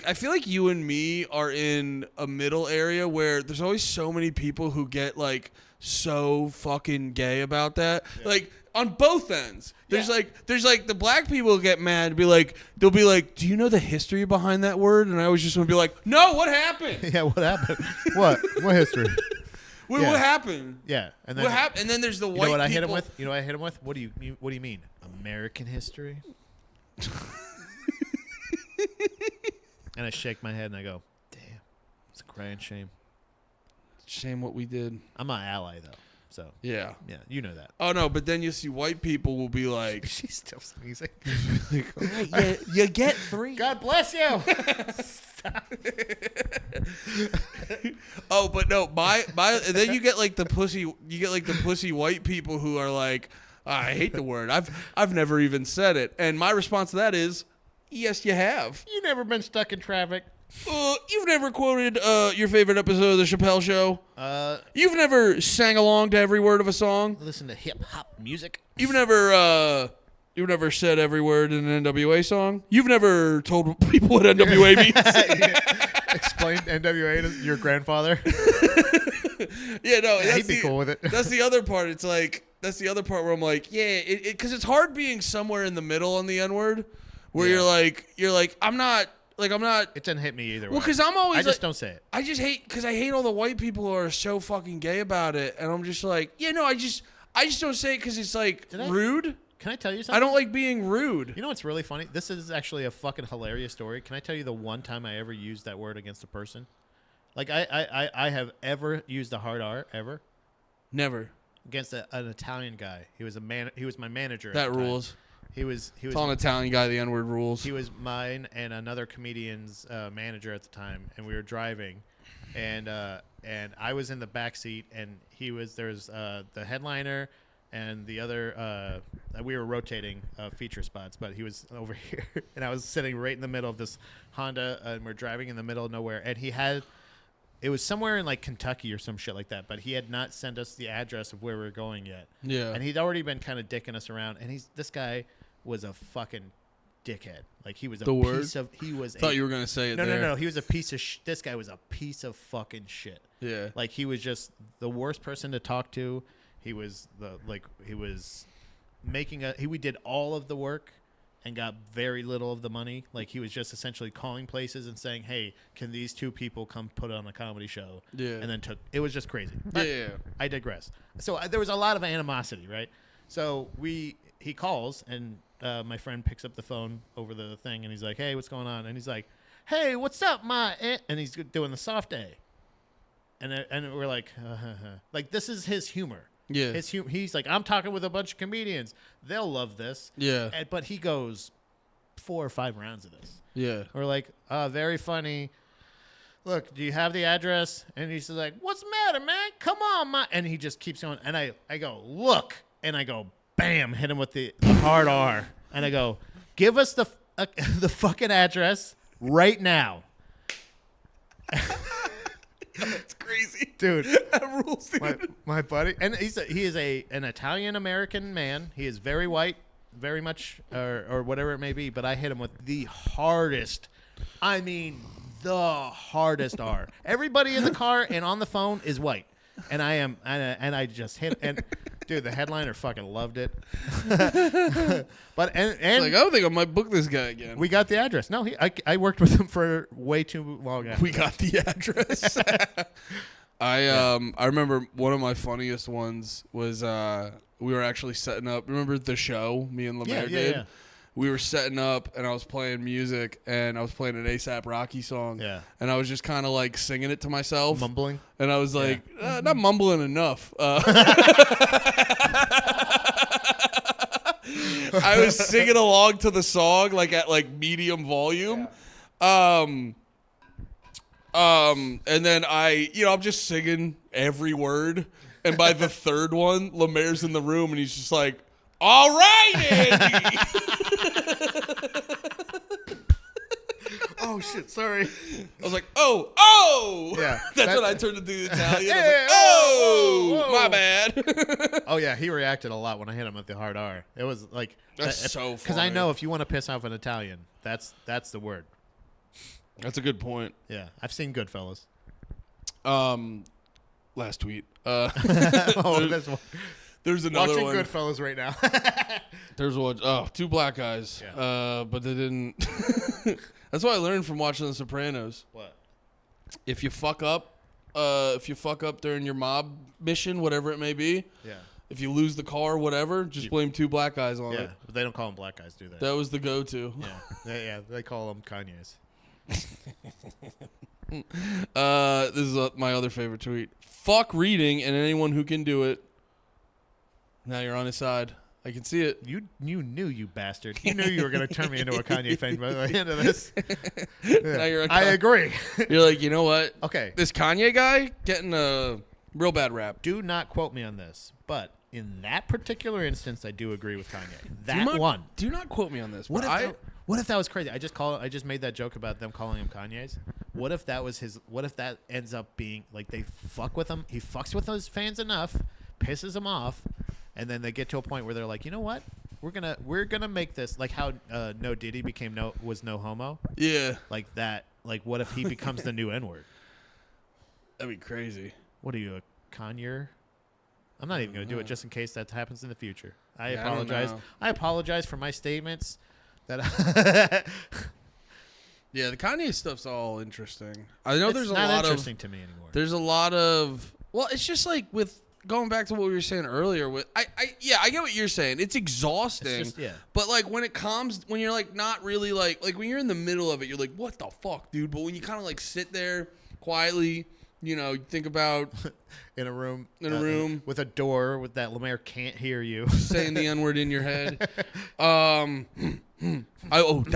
Speaker 1: I feel like you and me are in a middle area where there's always so many people who get like so fucking gay about that. Yeah. Like on both ends. There's like the black people who get mad, they'll be like, do you know the history behind that word? And I always just want to be like, no, what happened?
Speaker 2: Yeah, what happened? What history?
Speaker 1: What happened?
Speaker 2: Yeah,
Speaker 1: and then what happened? And then there's the white.
Speaker 2: You know what I
Speaker 1: people.
Speaker 2: hit him with? You know what I hit him with? What do you mean? American history? And I shake my head and I go, "Damn, it's a crying shame.
Speaker 1: Shame what we did."
Speaker 2: I'm an ally though, so
Speaker 1: yeah,
Speaker 2: you know that.
Speaker 1: Oh no, but then you see white people will be like,
Speaker 2: "She's still sneezing."
Speaker 1: Like, you get 3.
Speaker 2: God bless you.
Speaker 1: Oh, but no, my and then you get like the pussy white people who are like, I hate the word. I've never even said it. And my response to that is, yes, you have.
Speaker 2: You never been stuck in traffic.
Speaker 1: You've never quoted your favorite episode of the Chappelle Show. You've never sang along to every word of a song.
Speaker 2: Listen to hip hop music.
Speaker 1: You've never You've never said every word in an NWA song. You've never told people what NWA means.
Speaker 2: Explain NWA to your grandfather.
Speaker 1: Yeah, no,
Speaker 2: he'd be cool with it.
Speaker 1: That's the other part. It's like that's the other part where I'm like, yeah, because it's hard being somewhere in the middle on the N word, where you're like, I'm not.
Speaker 2: It doesn't hit me either.
Speaker 1: Well, because I'm always.
Speaker 2: I just don't say it.
Speaker 1: I just hate because I hate all the white people who are so fucking gay about it, and I'm just like, yeah, no, I just don't say it because it's like rude.
Speaker 2: Can I tell you something?
Speaker 1: I don't like being rude.
Speaker 2: You know what's really funny? This is actually a fucking hilarious story. Can I tell you the one time I ever used that word against a person? Like I have ever used the hard R ever?
Speaker 1: Never.
Speaker 2: Against an Italian guy. He was He was my manager.
Speaker 1: That rules.
Speaker 2: He was
Speaker 1: Tell an Italian guy the N-word rules.
Speaker 2: He was mine and another comedian's manager at the time, and we were driving, and I was in the back seat, and there's the headliner and the other we were rotating feature spots, but he was over here, and I was sitting right in the middle of this Honda, and we're driving in the middle of nowhere, and it was somewhere in like Kentucky or some shit like that, but he had not sent us the address of where we were going yet.
Speaker 1: Yeah.
Speaker 2: And he'd already been kind of dicking us around, and this guy was a fucking dickhead. Like he was
Speaker 1: Thought you were gonna say it.
Speaker 2: No. He was a piece of this guy was a piece of fucking shit.
Speaker 1: Yeah.
Speaker 2: Like he was just the worst person to talk to. We did all of the work and got very little of the money. Like he was just essentially calling places and saying, "Hey, can these two people come put on a comedy show?"
Speaker 1: Yeah.
Speaker 2: And then it was just crazy. But
Speaker 1: yeah.
Speaker 2: I digress. So there was a lot of animosity, right? So he calls and my friend picks up the phone over the thing and he's like, "Hey, what's going on?" And he's like, "Hey, what's up, my?" And he's doing the soft A. And we're like, like this is his humor.
Speaker 1: Yeah.
Speaker 2: He's like, "I'm talking with a bunch of comedians. They'll love this."
Speaker 1: Yeah.
Speaker 2: But he goes 4 or 5 rounds of this.
Speaker 1: Yeah.
Speaker 2: We're like, very funny. Look, do you have the address? And he's like, "What's the matter, man? Come on, man." And he just keeps going. And I go, "Look." And I go, bam, hit him with the hard R. And I go, "Give us the fucking address right now."
Speaker 1: That's crazy,
Speaker 2: dude.
Speaker 1: That rules, dude.
Speaker 2: My buddy, and he is an Italian American man. He is very white, very much, or whatever it may be. But I hit him with the hardest. I mean, the hardest R. Everybody in the car and on the phone is white, and I just hit. And dude, the headliner fucking loved it. But and
Speaker 1: like, I don't think I might book this guy again.
Speaker 2: We got the address. No, I worked with him for way too long.
Speaker 1: We got the address. I remember one of my funniest ones was we were actually setting up. Remember the show me and Lemaire did? Yeah. We were setting up, and I was playing music, and I was playing an A$AP Rocky song. Yeah. And I was just kind of like singing it to myself,
Speaker 2: mumbling.
Speaker 1: And I was like, not mumbling enough. I was singing along to the song like at like medium volume. Yeah. And then I'm just singing every word. And by the third one, Lemaire's in the room and he's just like, "All right, Andy."
Speaker 2: Oh shit, sorry.
Speaker 1: I was like, oh. Yeah. That's when I turned to the Italian. I was like, whoa, my bad.
Speaker 2: Oh yeah, he reacted a lot when I hit him with the hard R. It was like
Speaker 1: that's so funny.
Speaker 2: Because I know if you want to piss off an Italian, that's the word.
Speaker 1: That's a good point.
Speaker 2: Yeah, I've seen Goodfellas.
Speaker 1: Last tweet.
Speaker 2: There's
Speaker 1: another
Speaker 2: watching
Speaker 1: one.
Speaker 2: Goodfellas right now.
Speaker 1: There's one. Oh, 2 black guys. Yeah. But they didn't. That's what I learned from watching The Sopranos.
Speaker 2: What?
Speaker 1: If you fuck up during your mob mission, whatever it may be. Yeah. If you lose the car, whatever, just blame 2 black guys on it.
Speaker 2: Yeah, but they don't call them black guys, do they?
Speaker 1: That was the go-to.
Speaker 2: Yeah, they call them Kanye's.
Speaker 1: This is my other favorite tweet. Fuck reading and anyone who can do it. Now you're on his side. I can see it.
Speaker 2: You knew, you bastard. You knew you were going to turn me into a Kanye fan by the end of this.
Speaker 1: Now you're
Speaker 2: I agree.
Speaker 1: You're like, you know what?
Speaker 2: Okay.
Speaker 1: This Kanye guy getting a real bad rap.
Speaker 2: Do not quote me on this, but in that particular instance, I do agree with Kanye.
Speaker 1: Do not quote me on this.
Speaker 2: What if that was crazy? I just made that joke about them calling him Kanye's. What if that was his? What if that ends up being like they fuck with him? He fucks with his fans enough, pisses them off, and then they get to a point where they're like, you know what? we're gonna make this like how No Diddy became no homo.
Speaker 1: Yeah.
Speaker 2: Like that. Like what if he becomes the new N-word?
Speaker 1: That'd be crazy.
Speaker 2: What are you, a Kanye? I'm not even gonna do it just in case that happens in the future. I
Speaker 1: Yeah,
Speaker 2: apologize.
Speaker 1: I don't know.
Speaker 2: I apologize for my statements. That
Speaker 1: Yeah, the Kanye stuff's all interesting. I know
Speaker 2: it's
Speaker 1: there's a
Speaker 2: not
Speaker 1: lot
Speaker 2: interesting to me anymore.
Speaker 1: There's a lot of. Well, it's just like with going back to what we were saying earlier. With I get what you're saying. It's exhausting.
Speaker 2: It's just,
Speaker 1: But like when you're like not really like when you're in the middle of it, you're like, what the fuck, dude? But when you kind of like sit there quietly, you think about
Speaker 2: in a room with a door with that Lemaire can't hear you
Speaker 1: saying the N-word in your head. That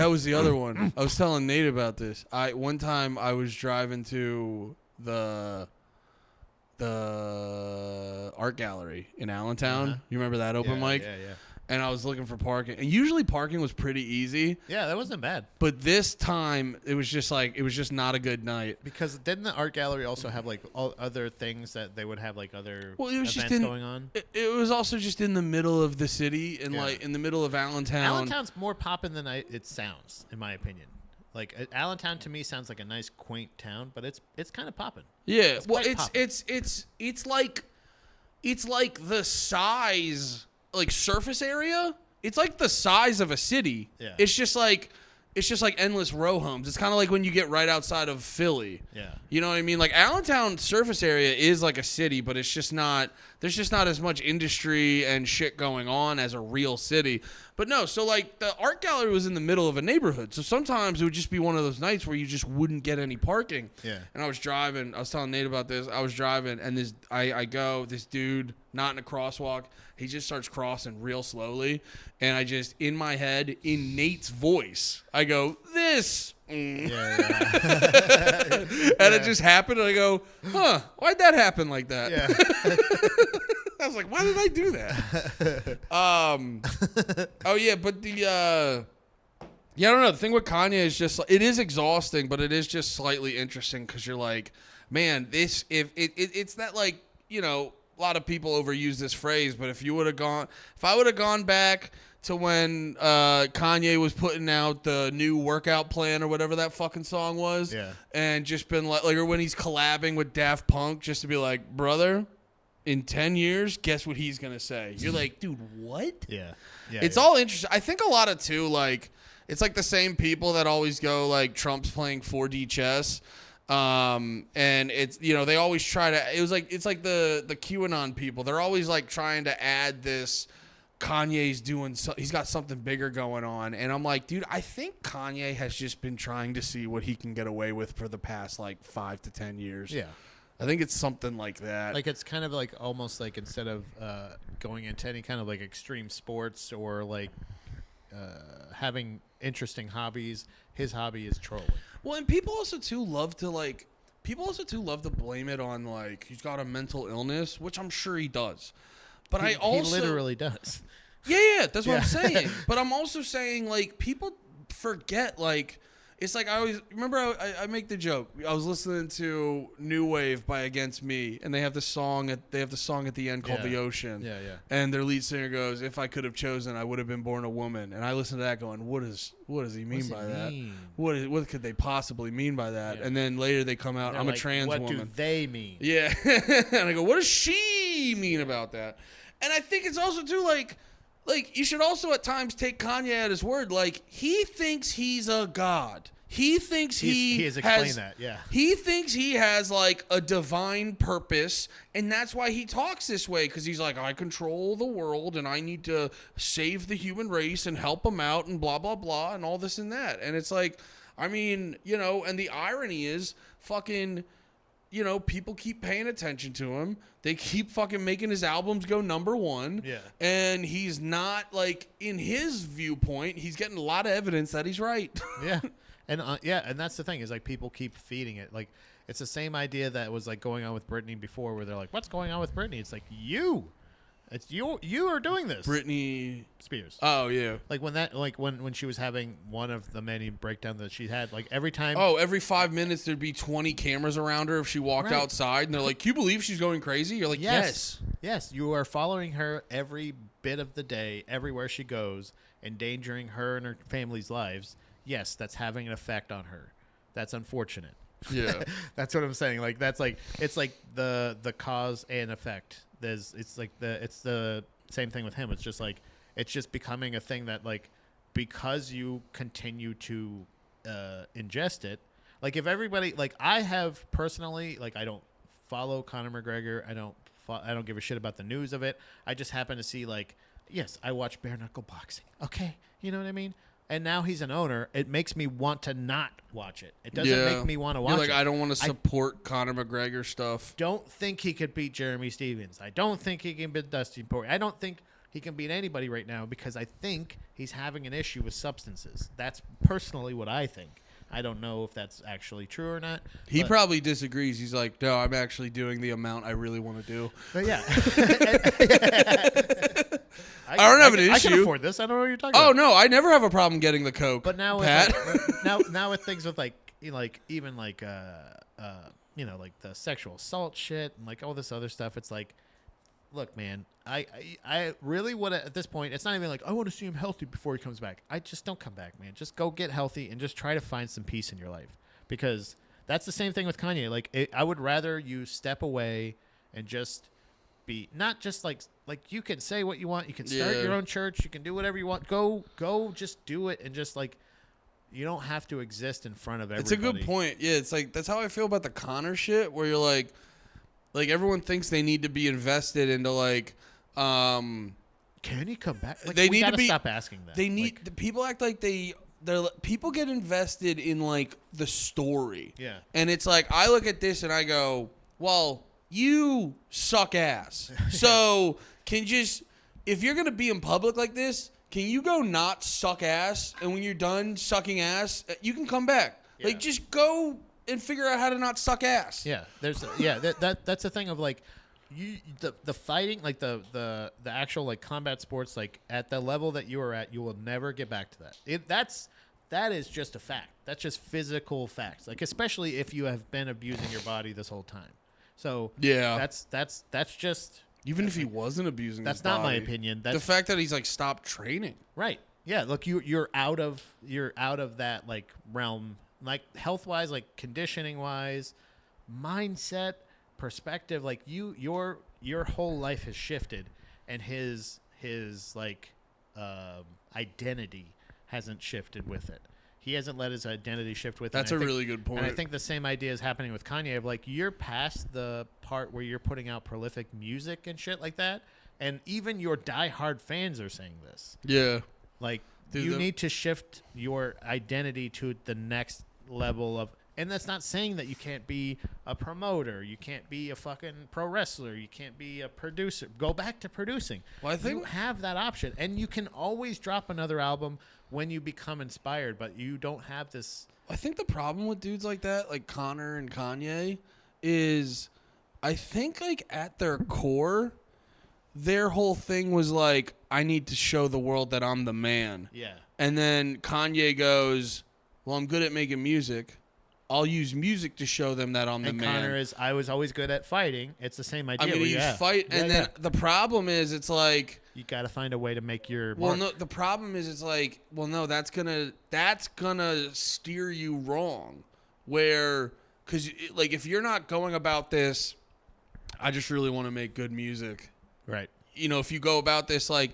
Speaker 1: was the other one. I was telling Nate about this. One time I was driving to the art gallery in Allentown.
Speaker 2: Uh-huh.
Speaker 1: You remember that open mic?
Speaker 2: Yeah.
Speaker 1: And I was looking for parking. And usually parking was pretty easy.
Speaker 2: Yeah, that wasn't bad.
Speaker 1: But this time it was just not a good night.
Speaker 2: Because didn't the art gallery also have like all other things that they would have like other
Speaker 1: it was
Speaker 2: events
Speaker 1: just
Speaker 2: going on?
Speaker 1: It was also just in the middle of the city and like in the middle of Allentown.
Speaker 2: Allentown's more poppin' than it sounds, in my opinion. Like Allentown to me sounds like a nice quaint town, but it's kind of poppin'.
Speaker 1: Yeah, it's like the size, like surface area. It's like the size of a city.
Speaker 2: Yeah.
Speaker 1: It's just like endless row homes. It's kind of like when you get right outside of Philly.
Speaker 2: Yeah.
Speaker 1: You know what I mean? Like Allentown surface area is like a city, but it's just not. There's just not as much industry and shit going on as a real city. But no, so like the art gallery was in the middle of a neighborhood. So sometimes it would just be one of those nights where you just wouldn't get any parking.
Speaker 2: Yeah.
Speaker 1: And I was driving. I was telling Nate about this. I was driving, and this dude not in a crosswalk. He just starts crossing real slowly, and I just in my head, in Nate's voice, I go this.
Speaker 2: Yeah.
Speaker 1: And it just happened, and I go, huh? Why'd that happen like that?
Speaker 2: Yeah.
Speaker 1: I was like, why did I do that? Oh yeah, but I don't know. The thing with Kanye is just it is exhausting, but it is just slightly interesting because you're like, man, it's that like a lot of people overuse this phrase, but if I would have gone back to when Kanye was putting out the new workout plan or whatever that fucking song was, and just been like or when he's collabing with Daft Punk, just to be like, brother, in 10 years, guess what he's gonna say? You're like, dude, what?
Speaker 2: Yeah.
Speaker 1: It's all interesting. I think a lot of too, like, it's like the same people that always go like Trump's playing 4D chess. And it's they always try to it's like the QAnon people. They're always like trying to add this Kanye's doing he's got something bigger going on, and I'm like, dude, I think Kanye has just been trying to see what he can get away with for the past like 5 to 10 years.
Speaker 2: Yeah.
Speaker 1: I think it's something like that.
Speaker 2: Like it's kind of like almost like instead of going into any kind of like extreme sports or like having interesting hobbies, his hobby is trolling.
Speaker 1: Well, and people also too love to blame it on like he's got a mental illness, which I'm sure he does. But he
Speaker 2: literally does.
Speaker 1: Yeah, that's what I'm saying. But I'm also saying like people forget like it's like I always remember I make the joke. I was listening to New Wave by Against Me, and they have the song at the end called The Ocean.
Speaker 2: Yeah.
Speaker 1: And their lead singer goes, "If I could have chosen, I would have been born a woman." And I listened to that going, what does he mean by that? What could they possibly mean by that? Yeah. And then later they come out, I'm a trans woman.
Speaker 2: What do they mean?
Speaker 1: Yeah. And I go, what does she mean about that? And I think it's also too like you should also at times take Kanye at his word. Like he thinks he's a god. He thinks he
Speaker 2: has explained that, yeah.
Speaker 1: He thinks he has like a divine purpose, and that's why he talks this way, because he's like, I control the world and I need to save the human race and help them out and blah, blah, blah, and all this and that. And it's like, I mean, and the irony is fucking, people keep paying attention to him. They keep fucking making his albums go #1.
Speaker 2: Yeah.
Speaker 1: And he's not like, in his viewpoint, he's getting a lot of evidence that he's right.
Speaker 2: Yeah. And and that's the thing is like people keep feeding it. Like it's the same idea that was like going on with Britney before, where they're like, "What's going on with Britney?" It's like it's you are doing this.
Speaker 1: Britney
Speaker 2: Spears.
Speaker 1: Oh yeah.
Speaker 2: Like when she was having one of the many breakdowns that she had, like every time.
Speaker 1: Oh, every 5 minutes there'd be 20 cameras around her if she walked outside, and they're like, "Can you believe she's going crazy?" You're like, "Yes."
Speaker 2: Yes, you are following her every bit of the day everywhere she goes, endangering her and her family's lives, yes, that's having an effect on her. That's unfortunate.
Speaker 1: Yeah.
Speaker 2: That's what I'm saying. Like that's like it's like the cause and effect. It's the same thing with him. It's just becoming a thing that like because you continue to ingest it. Like if everybody like I have personally like I don't follow Conor McGregor. I don't give a shit about the news of it. I just happen to see like yes, I watch bare knuckle boxing. Okay, you know what I mean? And now he's an owner. It makes me want to not watch it. It doesn't make me want to watch it.
Speaker 1: I don't want to support Conor McGregor stuff.
Speaker 2: Don't think he could beat Jeremy Stevens. I don't think he can beat Dustin Poirier. I don't think he can beat anybody right now because I think he's having an issue with substances. That's personally what I think. I don't know if that's actually true or not.
Speaker 1: He probably disagrees. He's like, no, I'm actually doing the amount I really want to do.
Speaker 2: But yeah.
Speaker 1: I don't have an issue.
Speaker 2: I can afford this. I don't know what you're talking about.
Speaker 1: Oh, no. I never have a problem getting the Coke.
Speaker 2: But now,
Speaker 1: Pat.
Speaker 2: now with things with like even like like the sexual assault shit and like all this other stuff, it's like, look, man, I really would at this point. It's not even like I want to see him healthy before he comes back. I just don't come back, man. Just go get healthy and just try to find some peace in your life because that's the same thing with Kanye. Like I would rather you step away and just be not just like you can say what you want. You can start your own church. You can do whatever you want. Go, just do it and just like. You don't have to exist in front of everybody.
Speaker 1: It's a good point. Yeah, it's like that's how I feel about the Conor shit where you're like everyone thinks they need to be invested into like
Speaker 2: can he come back? Like,
Speaker 1: they
Speaker 2: we
Speaker 1: need to be
Speaker 2: stop asking that.
Speaker 1: They need the people act like they're people get invested in like the story.
Speaker 2: Yeah.
Speaker 1: And it's like I look at this and I go, "Well, you suck ass." So, if you're going to be in public like this, can you go not suck ass? And when you're done sucking ass, you can come back. Yeah. Like, just go and figure out how to not suck ass.
Speaker 2: Yeah, that's the thing of like, the fighting, like the actual like combat sports, like at the level that you are at, you will never get back to that. That is just a fact. That's just physical facts. Like especially if you have been abusing your body this whole time. So
Speaker 1: yeah,
Speaker 2: that's just.
Speaker 1: Even if he wasn't abusing his body.
Speaker 2: That's not my opinion. That's
Speaker 1: the fact that he's like stopped training.
Speaker 2: Right. Yeah, look, you're out of that like realm, like health-wise, like conditioning-wise, mindset, perspective, like your whole life has shifted and his like identity hasn't shifted with it. He hasn't let his identity shift with it.
Speaker 1: That's a really good point.
Speaker 2: And I think the same idea is happening with Kanye of like you're past the part where you're putting out prolific music and shit like that. And even your diehard fans are saying this.
Speaker 1: Yeah.
Speaker 2: Like you need to shift your identity to the next level of, and that's not saying that you can't be a promoter, you can't be a fucking pro wrestler, you can't be a producer. Go back to producing.
Speaker 1: Well, I think
Speaker 2: you have that option, and you can always drop another album when you become inspired, but you don't have this.
Speaker 1: I think the problem with dudes like that, like Conor and Kanye, is I think like at their core, their whole thing was like, I need to show the world that I'm the man.
Speaker 2: Yeah.
Speaker 1: And then Kanye goes, well, I'm good at making music. I'll use music to show them that I'm the man.
Speaker 2: And Conor is, I was always good at fighting. It's the same idea.
Speaker 1: I'm going to use fight. And then the problem is it's like.
Speaker 2: You got to find a way to make your
Speaker 1: Well,
Speaker 2: mark.
Speaker 1: no, the problem is it's like, well, no, that's gonna steer you wrong. Where, because like if you're not going about this, I just really want to make good music.
Speaker 2: Right.
Speaker 1: You know, if you go about this like,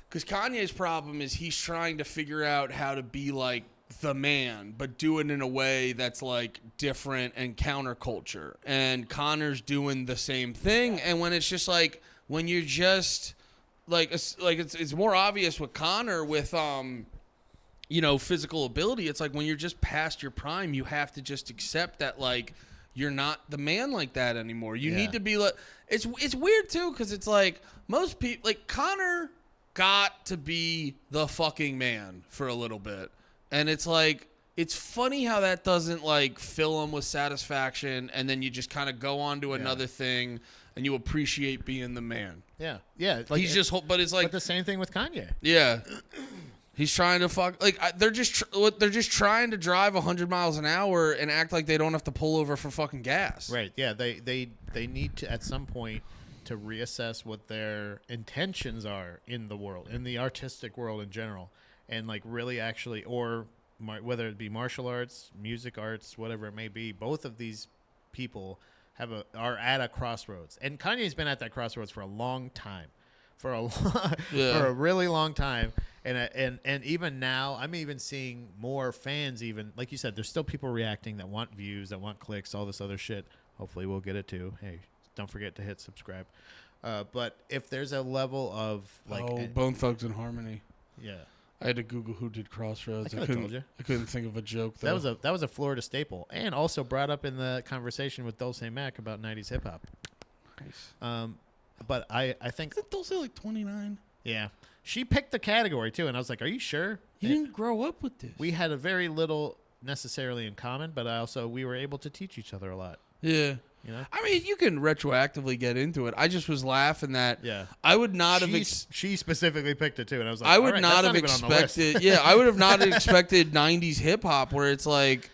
Speaker 1: because Kanye's problem is he's trying to figure out how to be like the man, but do it in a way that's like different and counterculture. And Conor's doing the same thing. And when it's just like, when you're just it's more obvious with Conor with physical ability. It's like when you're just past your prime, you have to just accept that like you're not the man like that anymore. You need to be like it's weird too because it's like most people like Conor got to be the fucking man for a little bit, and it's like it's funny how that doesn't like fill him with satisfaction, and then you just kind of go on to another thing. And you appreciate being the man.
Speaker 2: Yeah, yeah.
Speaker 1: Like he's just, but it's like
Speaker 2: the same thing with Kanye.
Speaker 1: Yeah, he's trying to fuck. Like they're just trying to drive 100 miles an hour and act like they don't have to pull over for fucking gas.
Speaker 2: Right. Yeah. They need to at some point to reassess what their intentions are in the world, in the artistic world in general, and like really actually, or whether it be martial arts, music arts, whatever it may be, both of these people are at a crossroads, and Kanye's been at that crossroads for a long time, for a really long time, and even now, I'm even seeing more fans. Even like you said, there's still people reacting that want views, that want clicks, all this other shit. Hopefully, we'll get it too. Hey, don't forget to hit subscribe. But if there's a level of like,
Speaker 1: Bone Thugs and Harmony.
Speaker 2: Yeah.
Speaker 1: I had to Google who did Crossroads.
Speaker 2: I told you.
Speaker 1: I couldn't think of a joke though.
Speaker 2: That was a Florida staple, and also brought up in the conversation with Dulce Mac about '90s hip hop.
Speaker 1: Nice.
Speaker 2: But I think
Speaker 1: Isn't Dulce like 29?
Speaker 2: Yeah, she picked the category too, and I was like, "Are you sure?"
Speaker 1: You didn't grow up with this.
Speaker 2: We had a very little necessarily in common, but we were able to teach each other a lot.
Speaker 1: Yeah.
Speaker 2: You know?
Speaker 1: I mean, you can retroactively get into it. I just was laughing that
Speaker 2: yeah.
Speaker 1: I would not have.
Speaker 2: She specifically picked it too, and I was like,
Speaker 1: I would not have expected. Yeah, I would have not expected '90s hip hop, where it's like,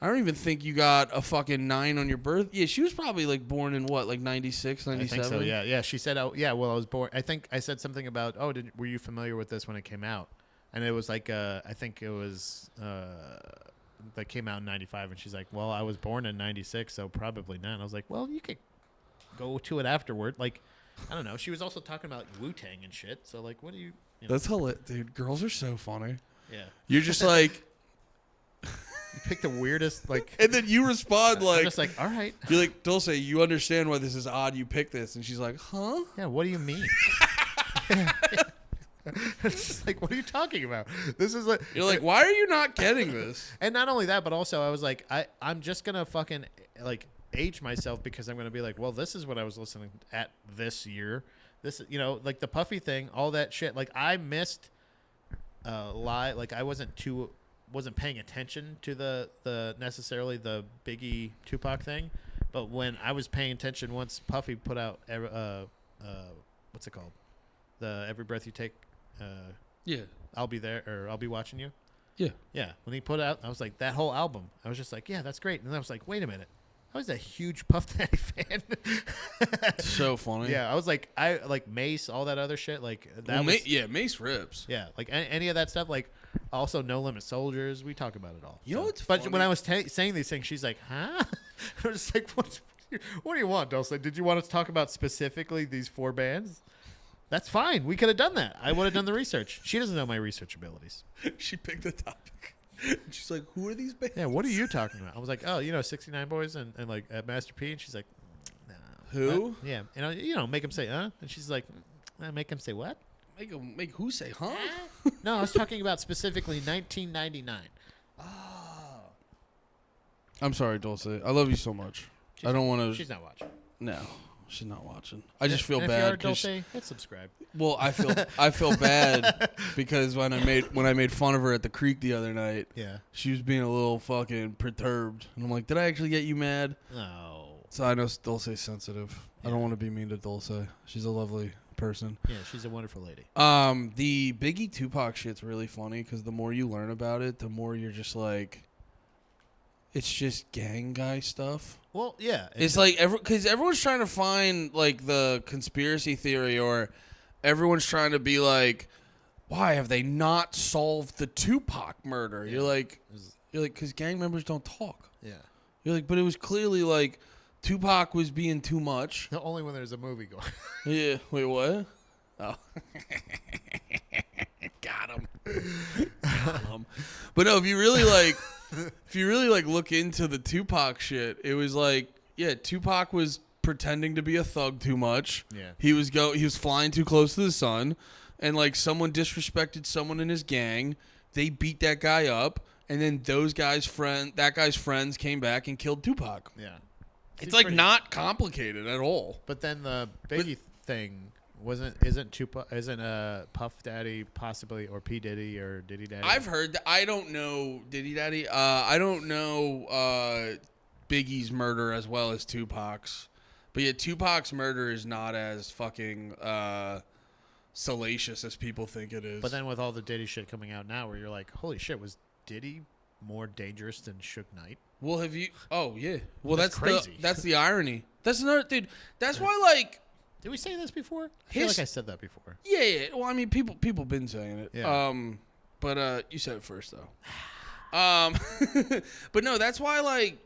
Speaker 1: I don't even think you got a fucking 9 on your birth. Yeah, she was probably like born in what, like 96, 97?
Speaker 2: I think so. Yeah. She said, "Oh, yeah." Well, I was born. I think I said something about, "Oh, were you familiar with this when it came out?" And it was like, I think it was. That came out in 95, and she's like, well, I was born in 96, so probably not. And I was like, well, you could go to it afterward. Like, I don't know. She was also talking about Wu-Tang and shit. So, like, what do you know?
Speaker 1: That's hilarious. Dude, girls are so funny.
Speaker 2: Yeah.
Speaker 1: You're just like...
Speaker 2: You pick the weirdest, like...
Speaker 1: And then you respond like...
Speaker 2: I'm just like, all right.
Speaker 1: You're like, Dulce, you understand why this is odd. You picked this. And she's like, huh?
Speaker 2: Yeah, what do you mean? It's just like, what are you talking about? This is like,
Speaker 1: you're like, why are you not getting this?
Speaker 2: And not only that, but also I was like, I'm just gonna fucking like age myself, because I'm gonna be like, well, this is what I was listening at this year. This, like the Puffy thing, all that shit. Like I missed live. Like I wasn't paying attention to the necessarily the Biggie Tupac thing, but when I was paying attention once Puffy put out what's it called, the Every Breath You Take.
Speaker 1: Yeah,
Speaker 2: I'll be there, or I'll be watching you.
Speaker 1: Yeah.
Speaker 2: When he put it out, I was like, that whole album. I was just like, yeah, that's great. And then I was like, wait a minute, I was a huge Puff Daddy fan.
Speaker 1: So funny.
Speaker 2: Yeah, I was like, I like Mace, all that other shit. Like that.
Speaker 1: Mace rips.
Speaker 2: Yeah, like any of that stuff. Like also No Limit Soldiers. We talk about it all.
Speaker 1: You know what's
Speaker 2: But
Speaker 1: funny?
Speaker 2: when I was saying these things, she's like, huh? I was just like, what do you want, Dulce? Did you want us to talk about specifically these 4 bands? That's fine. We could have done that. I would have done the research. She doesn't know my research abilities.
Speaker 1: She picked the topic. She's like, who are these bands?
Speaker 2: Yeah, what are you talking about? I was like, oh, 69 Boys and like at Master P. And she's like, no.
Speaker 1: Who?
Speaker 2: What? Yeah. And, make them say, huh? And she's like, make them say what?
Speaker 1: Make who say, huh?
Speaker 2: No, I was talking about specifically 1999.
Speaker 1: Oh. I'm sorry, Dulce. I love you so much. I don't want to.
Speaker 2: She's not watching.
Speaker 1: No. She's not watching. I just feel
Speaker 2: and
Speaker 1: bad.
Speaker 2: If you're Dulce, hit subscribe.
Speaker 1: Well, I feel bad because when I made fun of her at the creek the other night,
Speaker 2: yeah,
Speaker 1: she was being a little fucking perturbed, and I'm like, did I actually get you mad?
Speaker 2: No.
Speaker 1: So I know Dulce's sensitive. Yeah. I don't want to be mean to Dulce. She's a lovely person.
Speaker 2: Yeah, she's a wonderful lady.
Speaker 1: The Biggie Tupac shit's really funny because the more you learn about it, the more you're just like, it's just gang guy stuff.
Speaker 2: Well, yeah.
Speaker 1: It's like, because everyone's trying to find, like, the conspiracy theory, or everyone's trying to be like, why have they not solved the Tupac murder? Yeah. You're like, because gang members don't talk.
Speaker 2: Yeah.
Speaker 1: You're like, but it was clearly, like, Tupac was being too much.
Speaker 2: Only when there's a movie going.
Speaker 1: Yeah. Wait, what? Oh. Got him. But no, if you really, like, look into the Tupac shit, it was like, yeah, Tupac was pretending to be a thug too much.
Speaker 2: Yeah. He
Speaker 1: was flying too close to the sun, and like someone disrespected someone in his gang. They beat that guy up, and then that guy's friends came back and killed Tupac.
Speaker 2: Yeah.
Speaker 1: It's like not complicated at all.
Speaker 2: But then the Biggie thing isn't Puff Daddy possibly, or P Diddy or Diddy Daddy?
Speaker 1: I've heard that. I don't know Diddy Daddy. I don't know Biggie's murder as well as Tupac's. But yeah, Tupac's murder is not as fucking salacious as people think it is.
Speaker 2: But then with all the Diddy shit coming out now, where you're like, holy shit, was Diddy more dangerous than Suge Knight?
Speaker 1: Well, have you? Oh yeah. Well, that's
Speaker 2: crazy.
Speaker 1: That's the irony. That's another dude. That's why, like,
Speaker 2: Did we say this before? I feel like I said that before.
Speaker 1: Yeah. Well, I mean, people been saying it.
Speaker 2: Yeah.
Speaker 1: But you said it first though. But no, that's why, like,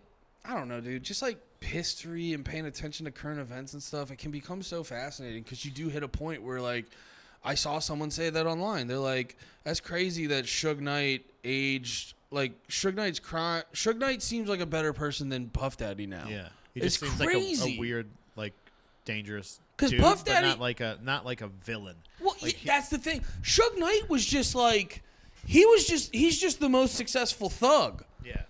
Speaker 1: I don't know, dude. Just like history and paying attention to current events and stuff, it can become so fascinating because you do hit a point where, like, I saw someone say that online. They're like, that's crazy that Suge Knight aged. Like, Suge Knight seems like a better person than Puff Daddy now.
Speaker 2: Yeah. He
Speaker 1: it's
Speaker 2: just seems
Speaker 1: crazy.
Speaker 2: like a weird, like, dangerous
Speaker 1: Because
Speaker 2: dude,
Speaker 1: Puff
Speaker 2: but
Speaker 1: Daddy,
Speaker 2: not like a villain.
Speaker 1: Well,
Speaker 2: like,
Speaker 1: that's the thing. Suge Knight was just like, he's just the most successful thug.
Speaker 2: Yeah.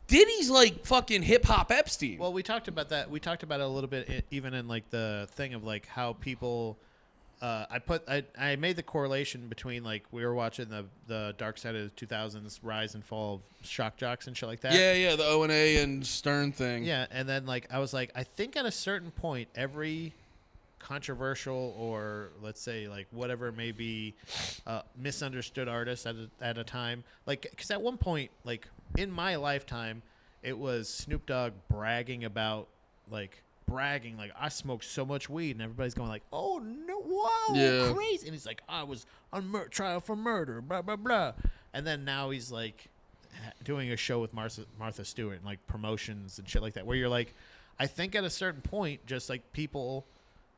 Speaker 1: Diddy's like fucking hip hop Epstein.
Speaker 2: Well, we talked about that. We talked about it a little bit, even in like the thing of like how people. I made the correlation between like we were watching the Dark Side of the 2000s rise and fall of shock jocks and shit like that.
Speaker 1: Yeah, the O&A and Stern thing.
Speaker 2: Yeah, and then like I was like, I think at a certain point, every controversial or let's say like whatever it may be, misunderstood artist at a time, like because at one point, like in my lifetime, it was Snoop Dogg bragging like I smoked so much weed, and everybody's going like, "Oh no, whoa,
Speaker 1: yeah.
Speaker 2: crazy!" And he's like, "I was on trial for murder, blah blah blah," and then now he's like doing a show with Martha Stewart and like promotions and shit like that, where you're like, I think at a certain point, just like people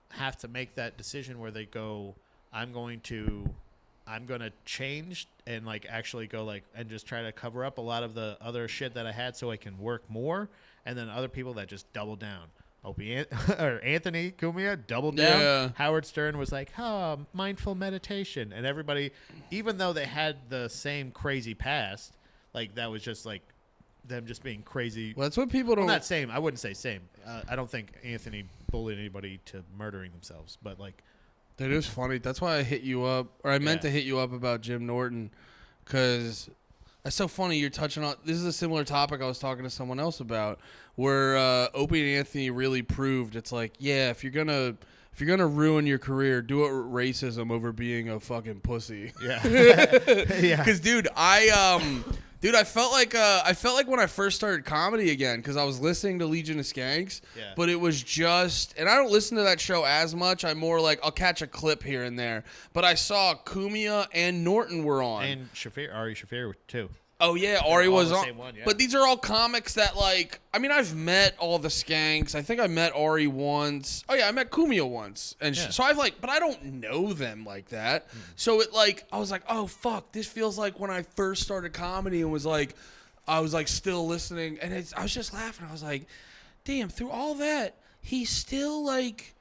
Speaker 2: have to make that decision where they go, I'm going to change and like actually go like and just try to cover up a lot of the other shit that I had so I can work more, and then other people that just double down. Or Anthony Cumia doubled down.
Speaker 1: Yeah.
Speaker 2: Howard Stern was like, mindful meditation. And everybody, even though they had the same crazy past, like that was just like them just being crazy.
Speaker 1: Well, that's what people don't.
Speaker 2: Well, not same. I wouldn't say same. I don't think Anthony bullied anybody to murdering themselves. But like,
Speaker 1: that is funny. That's why I hit you up, or I meant to hit you up about Jim Norton, because that's so funny. You're touching on. This is a similar topic I was talking to someone else about, where Opie and Anthony really proved it's like, yeah, if you're gonna ruin your career, do it with racism over being a fucking pussy.
Speaker 2: Yeah,
Speaker 1: yeah. Because dude, I felt like when I first started comedy again, because I was listening to Legion of Skanks, but it was just, and I don't listen to that show as much. I'm more like I'll catch a clip here and there. But I saw Cumia and Norton were on,
Speaker 2: and Ari Shaffir too.
Speaker 1: Oh yeah, Ari was on.
Speaker 2: Same one, yeah.
Speaker 1: But these are all comics that like. I mean, I've met all the Skanks. I think I met Ari once. Oh yeah, I met Cumia once, and so I've like, but I don't know them like that. So it like, I was like, oh fuck, this feels like when I first started comedy and was like, I was like still listening, and I was just laughing. I was like, damn, through all that, he's still like,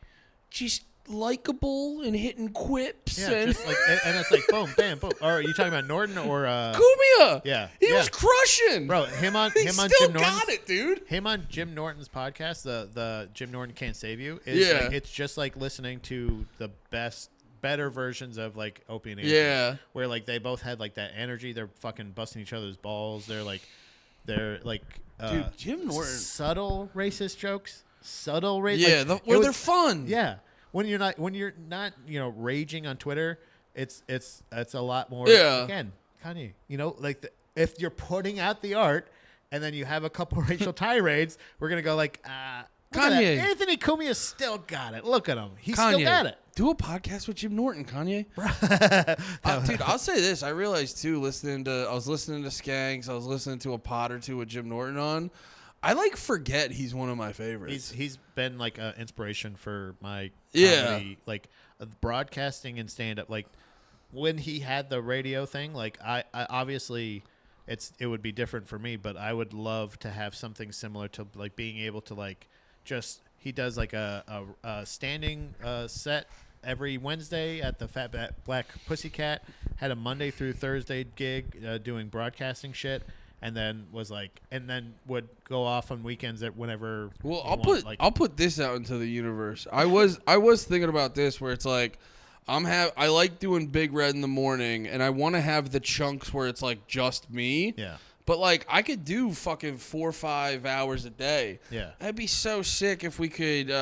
Speaker 1: just likable and hitting quips.
Speaker 2: Yeah,
Speaker 1: and
Speaker 2: just like, and it's like boom, bam, boom. Or are you talking about Norton or
Speaker 1: Cumia?
Speaker 2: Yeah,
Speaker 1: he was crushing,
Speaker 2: bro. Him on
Speaker 1: still
Speaker 2: Jim Norton.
Speaker 1: Got it, dude.
Speaker 2: Him on Jim Norton's podcast, the Jim Norton Can't Save You. Is like, it's just like listening to the better versions of like Opie and Anthony.
Speaker 1: Yeah,
Speaker 2: where like they both had like that energy. They're fucking busting each other's balls. They're like
Speaker 1: dude, Jim Norton,
Speaker 2: subtle racist jokes.
Speaker 1: Yeah, they're fun.
Speaker 2: Yeah. When you're not, raging on Twitter, it's a lot more.
Speaker 1: Yeah.
Speaker 2: Again, Kanye, like if you're putting out the art, and then you have a couple racial tirades, we're gonna go like,
Speaker 1: Kanye,
Speaker 2: Anthony Cumia still got it. Look at him, he's
Speaker 1: Kanye,
Speaker 2: still got it.
Speaker 1: Do a podcast with Jim Norton, Kanye. Dude, I'll say this. I realized too, I was listening to Skanks. I was listening to a pod or two with Jim Norton on. I like forget he's one of my favorites.
Speaker 2: He's been like an inspiration for my comedy, like broadcasting and stand up. Like when he had the radio thing, like I obviously it would be different for me, but I would love to have something similar to like being able to like just he does like a standing set every Wednesday at the Fat Black Pussycat. Had a Monday through Thursday gig doing broadcasting shit. And then would go off on weekends at whenever.
Speaker 1: Well, I'll put this out into the universe. I was thinking about this where it's like, I like doing Big Red in the morning, and I want to have the chunks where it's like just me.
Speaker 2: Yeah.
Speaker 1: But like I could do fucking 4 or 5 hours a day.
Speaker 2: Yeah.
Speaker 1: That'd be so sick if we could.